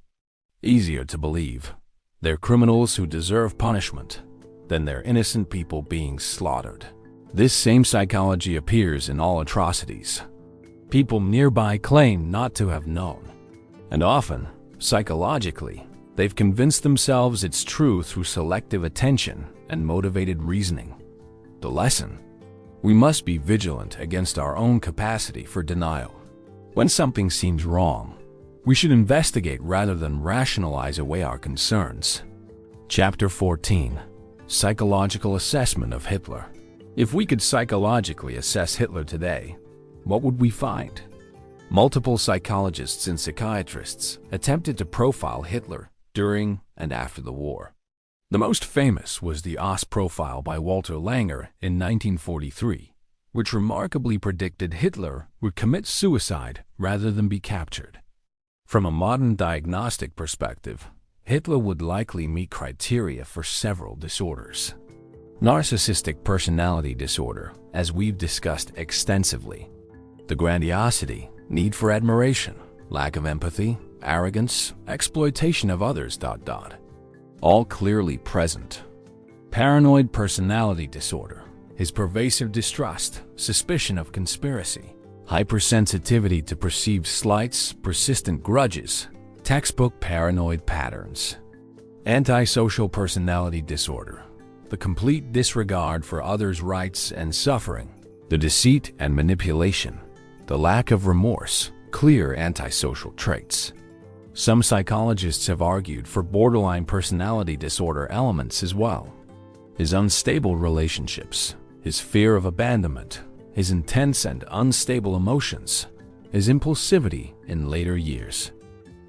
Easier to believe they're criminals who deserve punishment than they're innocent people being slaughtered. This same psychology appears in all atrocities. People nearby claim not to have known. And often, psychologically, they've convinced themselves it's true through selective attention and motivated reasoning. The lesson: we must be vigilant against our own capacity for denial. When something seems wrong, we should investigate rather than rationalize away our concerns. Chapter 14. Psychological Assessment of Hitler. If we could psychologically assess Hitler today, what would we find? Multiple psychologists and psychiatrists attempted to profile Hitler during and after the war. The most famous was the OSS profile by Walter Langer in 1943, which remarkably predicted Hitler would commit suicide rather than be captured. From a modern diagnostic perspective, Hitler would likely meet criteria for several disorders. Narcissistic personality disorder, as we've discussed extensively. The grandiosity, need for admiration, lack of empathy, arrogance, exploitation of others, all clearly present. Paranoid personality disorder, his pervasive distrust, suspicion of conspiracy, hypersensitivity to perceived slights, persistent grudges, textbook paranoid patterns. Antisocial personality disorder, the complete disregard for others' rights and suffering, the deceit and manipulation, the lack of remorse, clear antisocial traits. Some psychologists have argued for borderline personality disorder elements as well. His unstable relationships, his fear of abandonment, his intense and unstable emotions, his impulsivity in later years.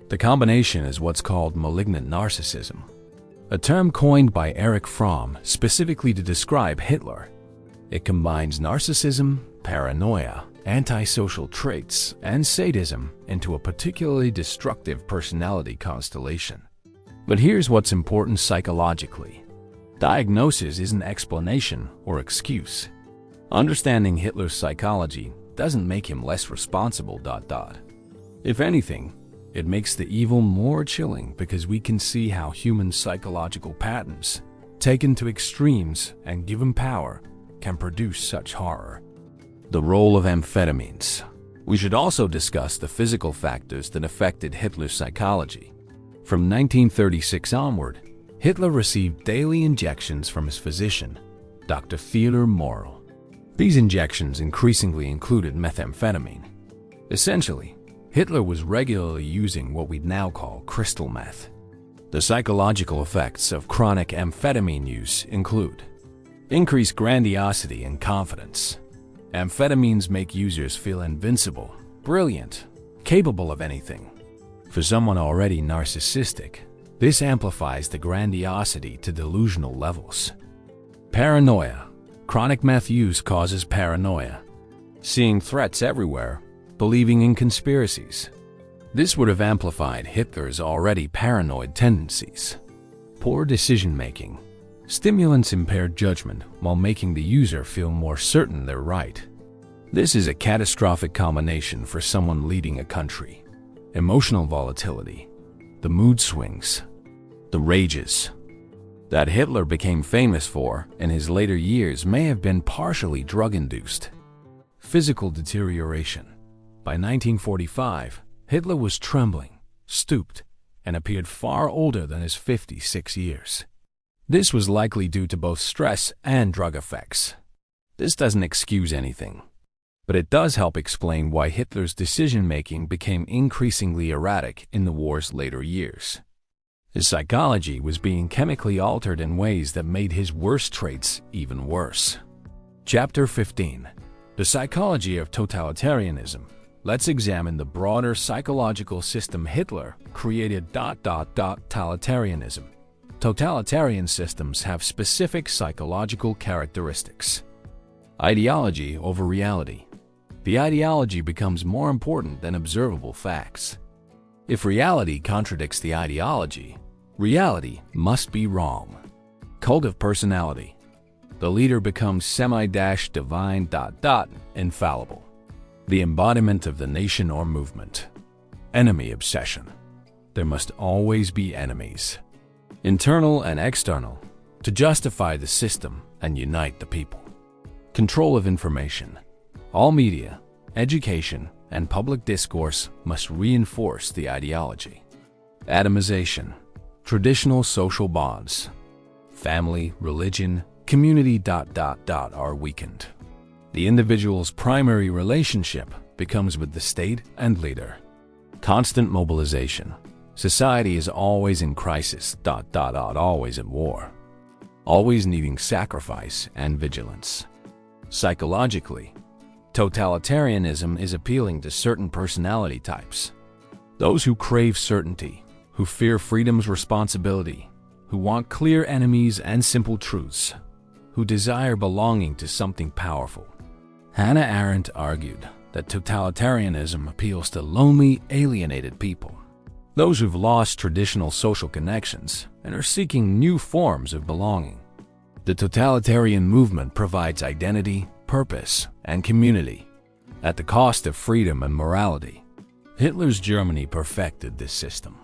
The combination is what's called malignant narcissism, a term coined by Erich Fromm specifically to describe Hitler. It combines narcissism, paranoia, antisocial traits, and sadism into a particularly destructive personality constellation. But here's what's important psychologically. Diagnosis isn't explanation or excuse. Understanding Hitler's psychology doesn't make him less responsible. If anything, it makes the evil more chilling because we can see how human psychological patterns, taken to extremes and given power, can produce such horror. The role of amphetamines. We should also discuss the physical factors that affected Hitler's psychology. From 1936 onward, Hitler received daily injections from his physician, Dr. Theodor Morell. These injections increasingly included methamphetamine. Essentially, Hitler was regularly using what we'd now call crystal meth. The psychological effects of chronic amphetamine use include increased grandiosity and confidence. Amphetamines make users feel invincible, brilliant, capable of anything. For someone already narcissistic, this amplifies the grandiosity to delusional levels. Paranoia. Chronic meth use causes paranoia. Seeing threats everywhere, believing in conspiracies. This would have amplified Hitler's already paranoid tendencies. Poor decision-making. Stimulants impair judgment while making the user feel more certain they're right. This is a catastrophic combination for someone leading a country. Emotional volatility. The mood swings. The rages. That Hitler became famous for in his later years may have been partially drug-induced. Physical deterioration. By 1945, Hitler was trembling, stooped, and appeared far older than his 56 years. This was likely due to both stress and drug effects. This doesn't excuse anything, but it does help explain why Hitler's decision-making became increasingly erratic in the war's later years. His psychology was being chemically altered in ways that made his worst traits even worse. Chapter 15. The Psychology of Totalitarianism. Let's examine the broader psychological system Hitler created. Totalitarianism. Totalitarian systems have specific psychological characteristics. Ideology over reality. The ideology becomes more important than observable facts. If reality contradicts the ideology, reality must be wrong. Cult of personality. The leader becomes semi-divine, infallible. The embodiment of the nation or movement. Enemy obsession. There must always be enemies. Internal and external, to justify the system and unite the people. Control of information. All media, education, and public discourse must reinforce the ideology. Atomization. Traditional social bonds. Family, religion, community, are weakened. The individual's primary relationship becomes with the state and leader. Constant mobilization. Society is always in crisis, always at war. Always needing sacrifice and vigilance. Psychologically, totalitarianism is appealing to certain personality types. Those who crave certainty, who fear freedom's responsibility, who want clear enemies and simple truths, who desire belonging to something powerful. Hannah Arendt argued that totalitarianism appeals to lonely, alienated people, those who've lost traditional social connections and are seeking new forms of belonging. The totalitarian movement provides identity, purpose, and community at the cost of freedom and morality. Hitler's Germany perfected this system.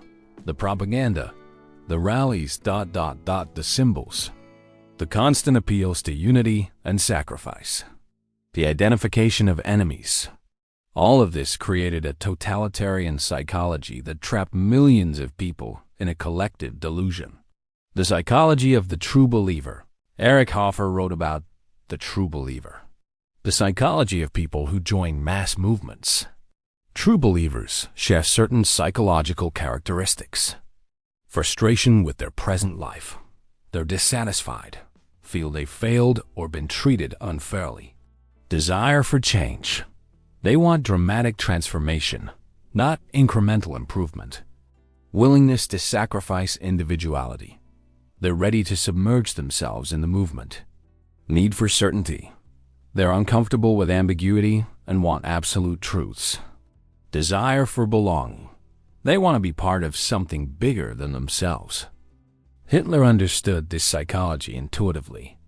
The propaganda, the rallies, the symbols, the constant appeals to unity and sacrifice, the identification of enemies. All of this created a totalitarian psychology that trapped millions of people in a collective delusion. The psychology of the true believer. Erich Hoffer wrote about the true believer. The psychology of people who join mass movements. True believers share certain psychological characteristics. Frustration with their present life. They're dissatisfied, feel they failed or been treated unfairly. Desire for change. They want dramatic transformation, not incremental improvement. Willingness to sacrifice individuality. They're ready to submerge themselves in the movement. Need for certainty. They're uncomfortable with ambiguity and want absolute truths. Desire for belonging. They want to be part of something bigger than themselves. Hitler understood this psychology intuitively.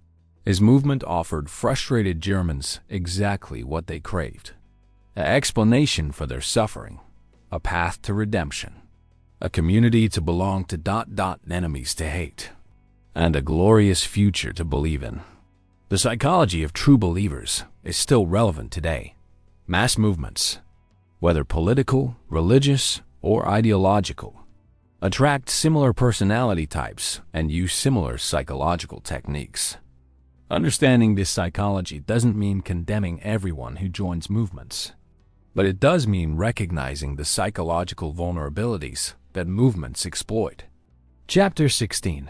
His movement offered frustrated Germans exactly what they craved. An explanation for their suffering, a path to redemption, a community to belong to, enemies to hate, and a glorious future to believe in. The psychology of true believers is still relevant today. Mass movements, whether political, religious, or ideological, attract similar personality types and use similar psychological techniques. Understanding this psychology doesn't mean condemning everyone who joins movements, but it does mean recognizing the psychological vulnerabilities that movements exploit. Chapter 16.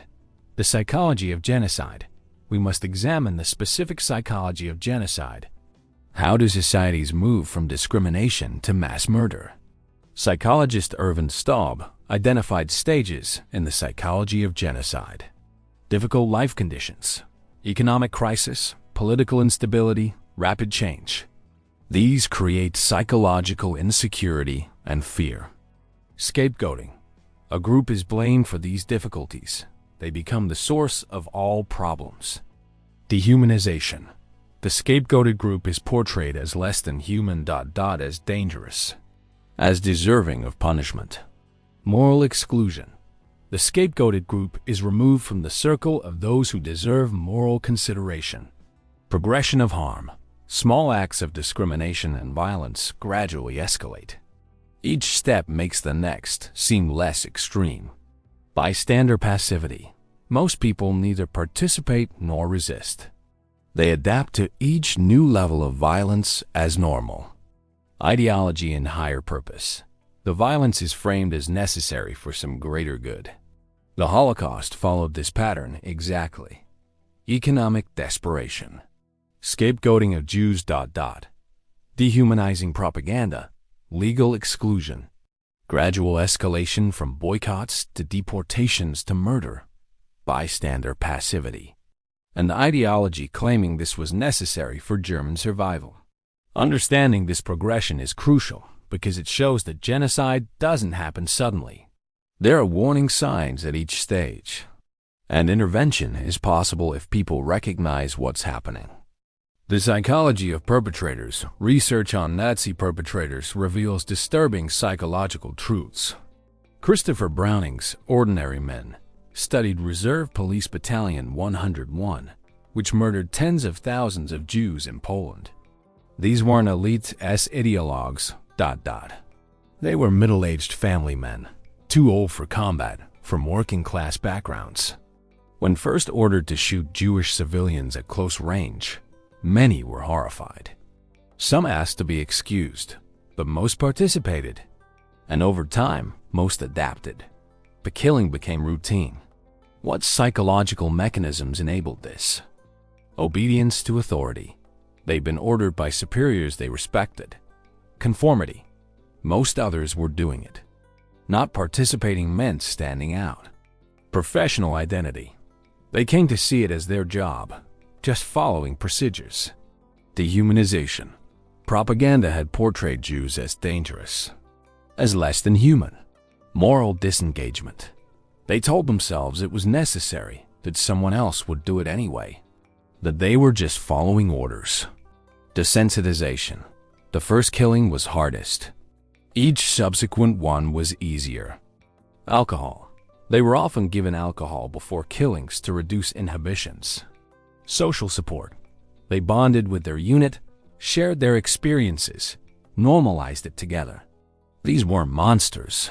The Psychology of Genocide. We must examine the specific psychology of genocide. How do societies move from discrimination to mass murder? Psychologist Irvin Staub identified stages in the psychology of genocide. Difficult life conditions, economic crisis, political instability, rapid change. These create psychological insecurity and fear. Scapegoating. A group is blamed for these difficulties. They become the source of all problems. Dehumanization. The scapegoated group is portrayed as less than human, as dangerous, as deserving of punishment. Moral exclusion. The scapegoated group is removed from the circle of those who deserve moral consideration. Progression of harm. Small acts of discrimination and violence gradually escalate. Each step makes the next seem less extreme. Bystander passivity. Most people neither participate nor resist. They adapt to each new level of violence as normal. Ideology and higher purpose. The violence is framed as necessary for some greater good. The Holocaust followed this pattern exactly. Economic desperation. Scapegoating of Jews, dehumanizing propaganda, legal exclusion, gradual escalation from boycotts to deportations to murder, bystander passivity, an ideology claiming this was necessary for German survival. Understanding this progression is crucial because it shows that genocide doesn't happen suddenly. There are warning signs at each stage, and intervention is possible if people recognize what's happening. The psychology of perpetrators. Research on Nazi perpetrators reveals disturbing psychological truths. Christopher Browning's Ordinary Men studied Reserve Police Battalion 101, which murdered tens of thousands of Jews in Poland. These weren't elite ideologues. They were middle-aged family men, too old for combat, from working-class backgrounds. When first ordered to shoot Jewish civilians at close range, many were horrified. Some asked to be excused, but most participated. And over time, most adapted. The killing became routine. What psychological mechanisms enabled this? Obedience to authority. They'd been ordered by superiors they respected. Conformity. Most others were doing it. Not participating meant standing out. Professional identity. They came to see it as their job, just following procedures. Dehumanization. Propaganda had portrayed Jews as dangerous, as less than human. Moral disengagement. They told themselves it was necessary, that someone else would do it anyway, that they were just following orders. Desensitization. The first killing was hardest. Each subsequent one was easier. Alcohol. They were often given alcohol before killings to reduce inhibitions. Social support. They bonded with their unit, shared their experiences, normalized it together. These weren't monsters.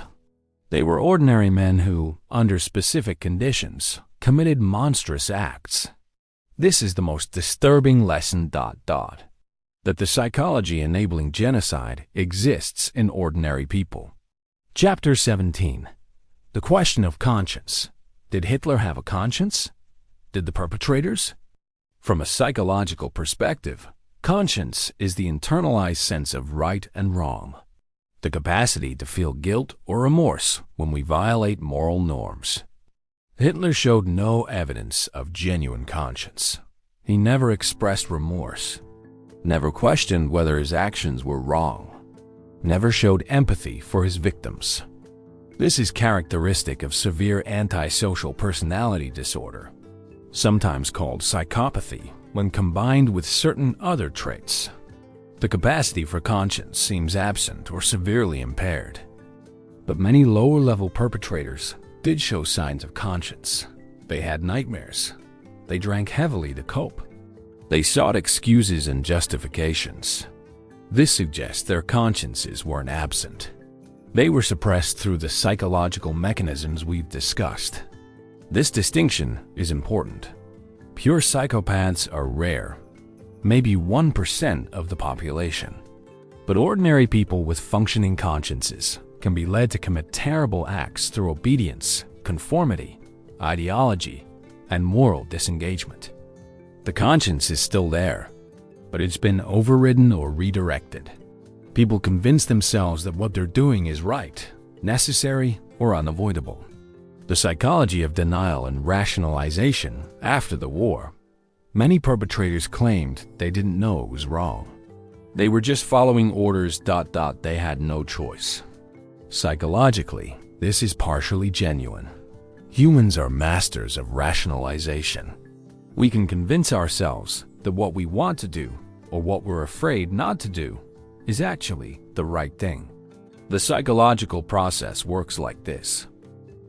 They were ordinary men who, under specific conditions, committed monstrous acts. This is the most disturbing lesson. That the psychology enabling genocide exists in ordinary people. Chapter 17. The question of conscience. Did Hitler have a conscience? Did the perpetrators? From a psychological perspective, conscience is the internalized sense of right and wrong, the capacity to feel guilt or remorse when we violate moral norms. Hitler showed no evidence of genuine conscience. He never expressed remorse, never questioned whether his actions were wrong, never showed empathy for his victims. This is characteristic of severe antisocial personality disorder, sometimes called psychopathy, when combined with certain other traits. The capacity for conscience seems absent or severely impaired. But many lower-level perpetrators did show signs of conscience. They had nightmares. They drank heavily to cope. They sought excuses and justifications. This suggests their consciences weren't absent. They were suppressed through the psychological mechanisms we've discussed. This distinction is important. Pure psychopaths are rare, maybe 1% of the population. But ordinary people with functioning consciences can be led to commit terrible acts through obedience, conformity, ideology, and moral disengagement. The conscience is still there, but it's been overridden or redirected. People convince themselves that what they're doing is right, necessary, or unavoidable. The psychology of denial and rationalization after the war. Many perpetrators claimed they didn't know it was wrong. They were just following orders. They had no choice. Psychologically, this is partially genuine. Humans are masters of rationalization. We can convince ourselves that what we want to do, or what we're afraid not to do, is actually the right thing. The psychological process works like this.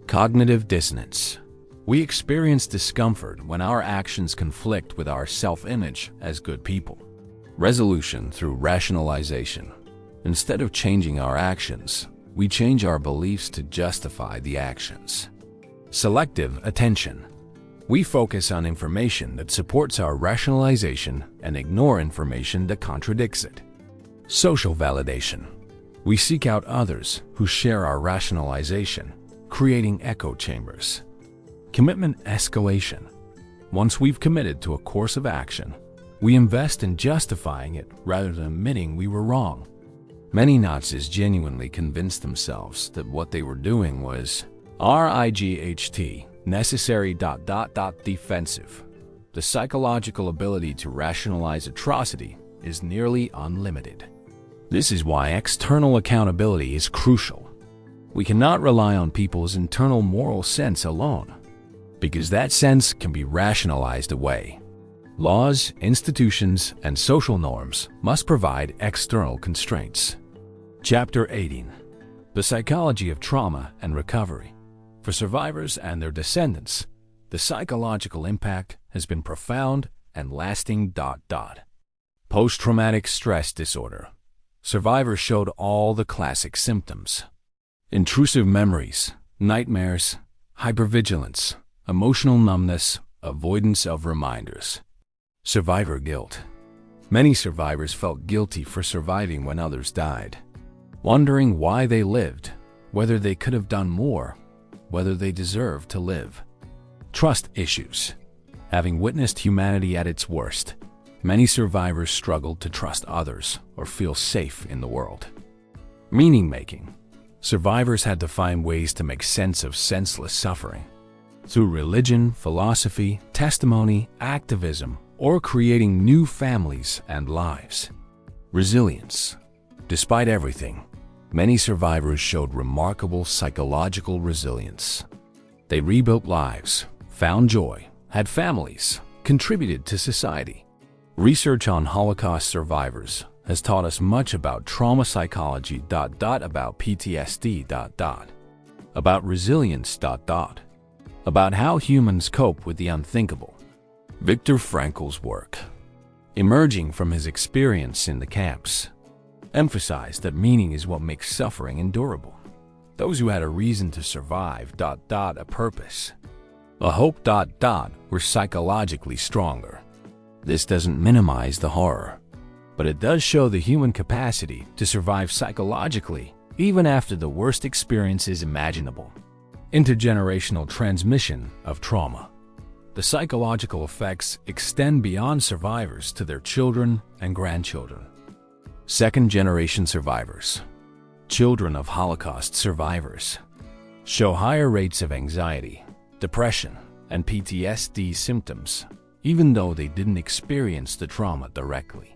Cognitive dissonance. We experience discomfort when our actions conflict with our self-image as good people. Resolution through rationalization. Instead of changing our actions, we change our beliefs to justify the actions. Selective attention. We focus on information that supports our rationalization and ignore information that contradicts it. Social validation. We seek out others who share our rationalization, creating echo chambers. Commitment escalation. Once we've committed to a course of action, we invest in justifying it rather than admitting we were wrong. Many Nazis genuinely convinced themselves that what they were doing was right, Necessary. Defensive. The psychological ability to rationalize atrocity is nearly unlimited. This is why external accountability is crucial. We cannot rely on people's internal moral sense alone, because that sense can be rationalized away. Laws, institutions, and social norms must provide external constraints. Chapter 18. The Psychology of Trauma and Recovery. For survivors and their descendants, the psychological impact has been profound and lasting. Post-traumatic stress disorder. Survivors showed all the classic symptoms: intrusive memories, nightmares, hypervigilance, emotional numbness, avoidance of reminders. Survivor guilt. Many survivors felt guilty for surviving when others died, wondering why they lived, whether they could have done more, whether they deserved to live. Trust issues. Having witnessed humanity at its worst, many survivors struggled to trust others or feel safe in the world. Meaning-making. Survivors had to find ways to make sense of senseless suffering. Through religion, philosophy, testimony, activism, or creating new families and lives. Resilience. Despite everything, many survivors showed remarkable psychological resilience. They rebuilt lives, found joy, had families, contributed to society. Research on Holocaust survivors has taught us much about trauma psychology. About PTSD. About resilience. About how humans cope with the unthinkable. Viktor Frankl's work, emerging from his experience in the camps, emphasized that meaning is what makes suffering endurable. Those who had a reason to survive. A purpose, a hope. Were psychologically stronger. This doesn't minimize the horror, but it does show the human capacity to survive psychologically even after the worst experiences imaginable. Intergenerational transmission of trauma. The psychological effects extend beyond survivors to their children and grandchildren. Second-generation survivors, children of Holocaust survivors, show higher rates of anxiety, depression, and PTSD symptoms, even though they didn't experience the trauma directly.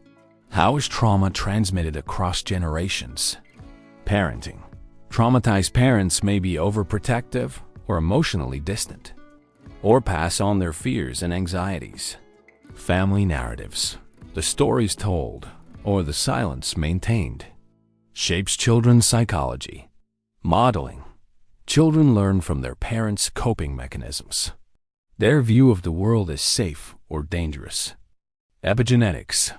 How is trauma transmitted across generations? Parenting. Traumatized parents may be overprotective or emotionally distant, or pass on their fears and anxieties. Family narratives. The stories told, or the silence maintained, shapes children's psychology. Modeling. Children learn from their parents' coping mechanisms. Their view of the world is safe or dangerous. Epigenetics.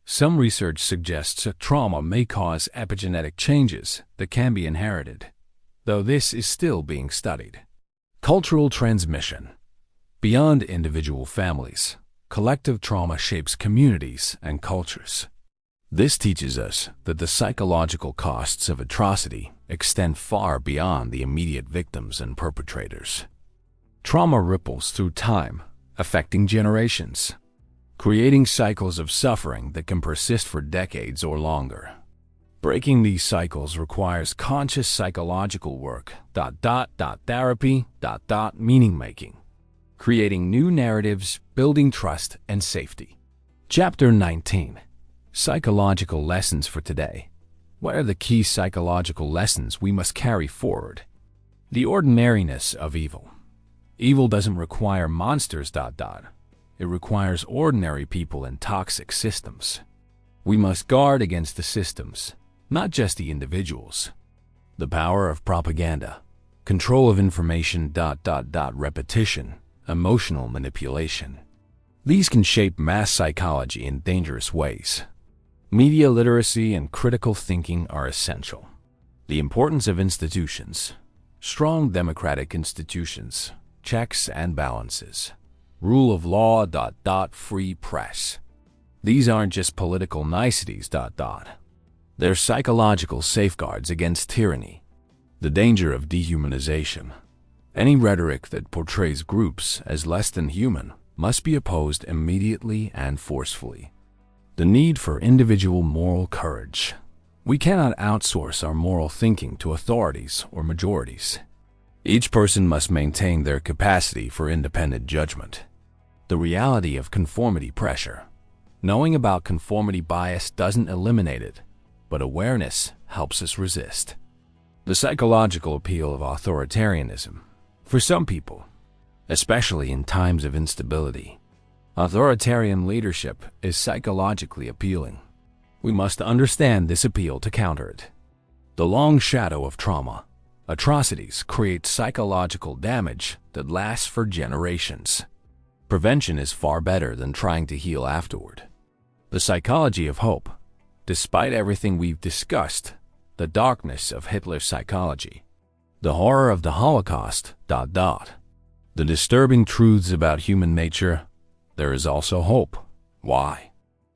Some research suggests that trauma may cause epigenetic changes that can be inherited, though this is still being studied. Cultural transmission. Beyond individual families, collective trauma shapes communities and cultures. This teaches us that the psychological costs of atrocity extend far beyond the immediate victims and perpetrators. Trauma ripples through time, affecting generations, creating cycles of suffering that can persist for decades or longer. Breaking these cycles requires conscious psychological work. Therapy. Meaning-making. Creating new narratives, building trust and safety. Chapter 19. Psychological lessons for today. What are the key psychological lessons we must carry forward? The ordinariness of evil. Evil doesn't require monsters. It requires ordinary people in toxic systems. We must guard against the systems, not just the individuals. The power of propaganda, control of information. Repetition, emotional manipulation. These can shape mass psychology in dangerous ways. Media literacy and critical thinking are essential. The importance of institutions. Strong democratic institutions, checks and balances. Rule of law. Free press. These aren't just political niceties. They're psychological safeguards against tyranny. The danger of dehumanization. Any rhetoric that portrays groups as less than human must be opposed immediately and forcefully. The need for individual moral courage. We cannot outsource our moral thinking to authorities or majorities. Each person must maintain their capacity for independent judgment. The reality of conformity pressure. Knowing about conformity bias doesn't eliminate it, but awareness helps us resist. The psychological appeal of authoritarianism. For some people, especially in times of instability, authoritarian leadership is psychologically appealing. We must understand this appeal to counter it. The long shadow of trauma. Atrocities create psychological damage that lasts for generations. Prevention is far better than trying to heal afterward. The psychology of hope. Despite everything we've discussed, the darkness of Hitler's psychology, the horror of the Holocaust, the disturbing truths about human nature, there is also hope. Why?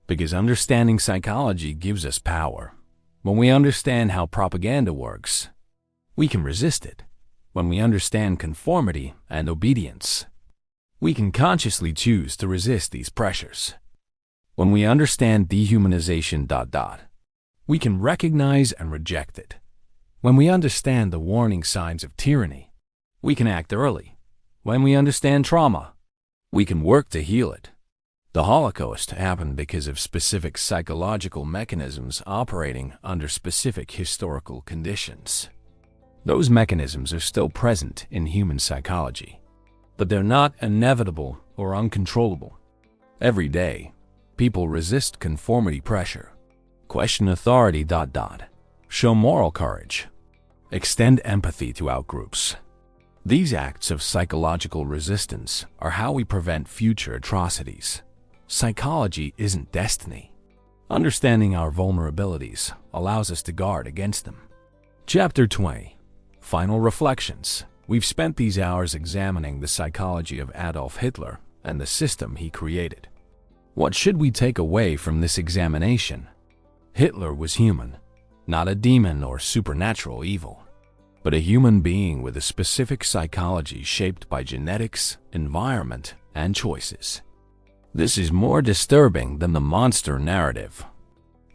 Because understanding psychology gives us power. When we understand how propaganda works, we can resist it. When we understand conformity and obedience, we can consciously choose to resist these pressures. When we understand dehumanization, we can recognize and reject it. When we understand the warning signs of tyranny, we can act early. When we understand trauma, we can work to heal it. The Holocaust happened because of specific psychological mechanisms operating under specific historical conditions. Those mechanisms are still present in human psychology, but they're not inevitable or uncontrollable. Every day, people resist conformity pressure, question authority, show moral courage, extend empathy to outgroups. These acts of psychological resistance are how we prevent future atrocities. Psychology isn't destiny. Understanding our vulnerabilities allows us to guard against them. Chapter 20. Final reflections. We've spent these hours examining the psychology of Adolf Hitler and the system he created. What should we take away from this examination? Hitler was human, not a demon or supernatural evil, but a human being with a specific psychology shaped by genetics, environment, and choices. This is more disturbing than the monster narrative,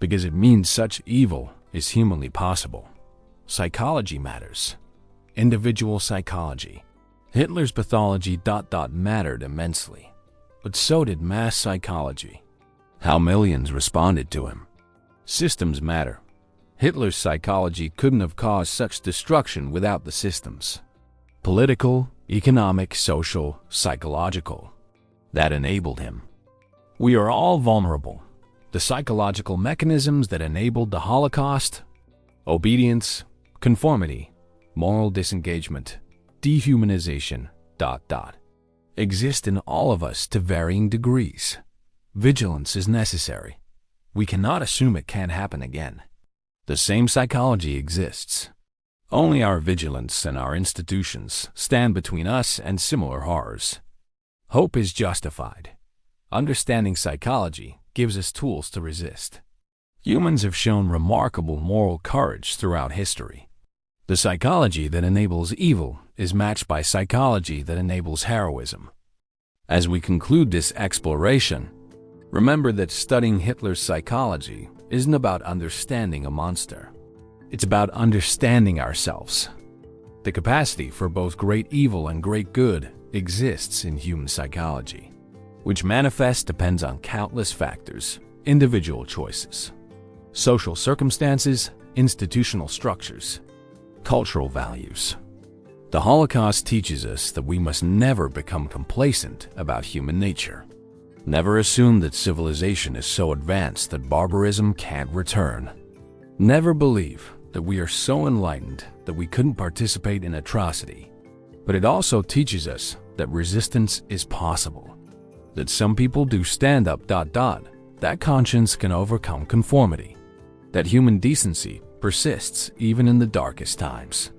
because it means such evil is humanly possible. Psychology matters. Individual psychology. Hitler's pathology mattered immensely, but so did mass psychology. How millions responded to him. Systems matter. Hitler's psychology couldn't have caused such destruction without the systems. Political, economic, social, psychological. That enabled him. We are all vulnerable. The psychological mechanisms that enabled the Holocaust, obedience, conformity, moral disengagement, dehumanization, exist in all of us to varying degrees. Vigilance is necessary. We cannot assume it can't happen again. The same psychology exists. Only our vigilance and our institutions stand between us and similar horrors. Hope is justified. Understanding psychology gives us tools to resist. Humans have shown remarkable moral courage throughout history. The psychology that enables evil is matched by psychology that enables heroism. As we conclude this exploration, remember that studying Hitler's psychology isn't about understanding a monster. It's about understanding ourselves. The capacity for both great evil and great good exists in human psychology, which manifests depends on countless factors, individual choices, social circumstances, institutional structures, cultural values. The Holocaust teaches us that we must never become complacent about human nature. Never assume that civilization is so advanced that barbarism can't return. Never believe that we are so enlightened that we couldn't participate in atrocity. But it also teaches us that resistance is possible. That some people do stand up, that conscience can overcome conformity. That human decency persists even in the darkest times.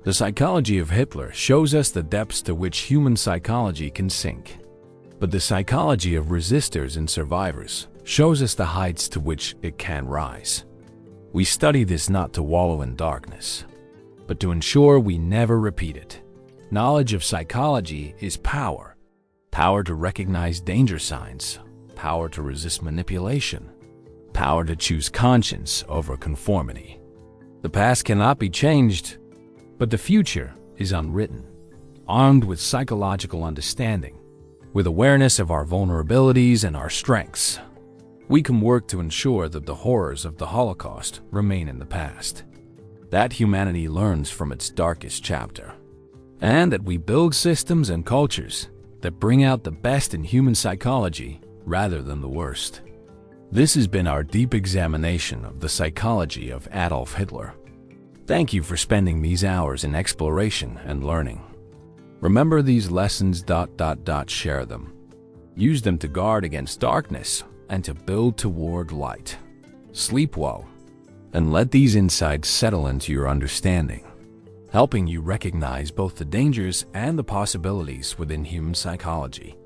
The psychology of Hitler shows us the depths to which human psychology can sink. But the psychology of resistors and survivors shows us the heights to which it can rise. We study this not to wallow in darkness, but to ensure we never repeat it. Knowledge of psychology is power. Power to recognize danger signs, power to resist manipulation, power to choose conscience over conformity. The past cannot be changed, but the future is unwritten. Armed with psychological understanding, with awareness of our vulnerabilities and our strengths, we can work to ensure that the horrors of the Holocaust remain in the past, that humanity learns from its darkest chapter, and that we build systems and cultures that bring out the best in human psychology rather than the worst. This has been our deep examination of the psychology of Adolf Hitler. Thank you for spending these hours in exploration and learning. Remember these lessons. Share them. Use them to guard against darkness and to build toward light. Sleep well, and let these insights settle into your understanding, helping you recognize both the dangers and the possibilities within human psychology.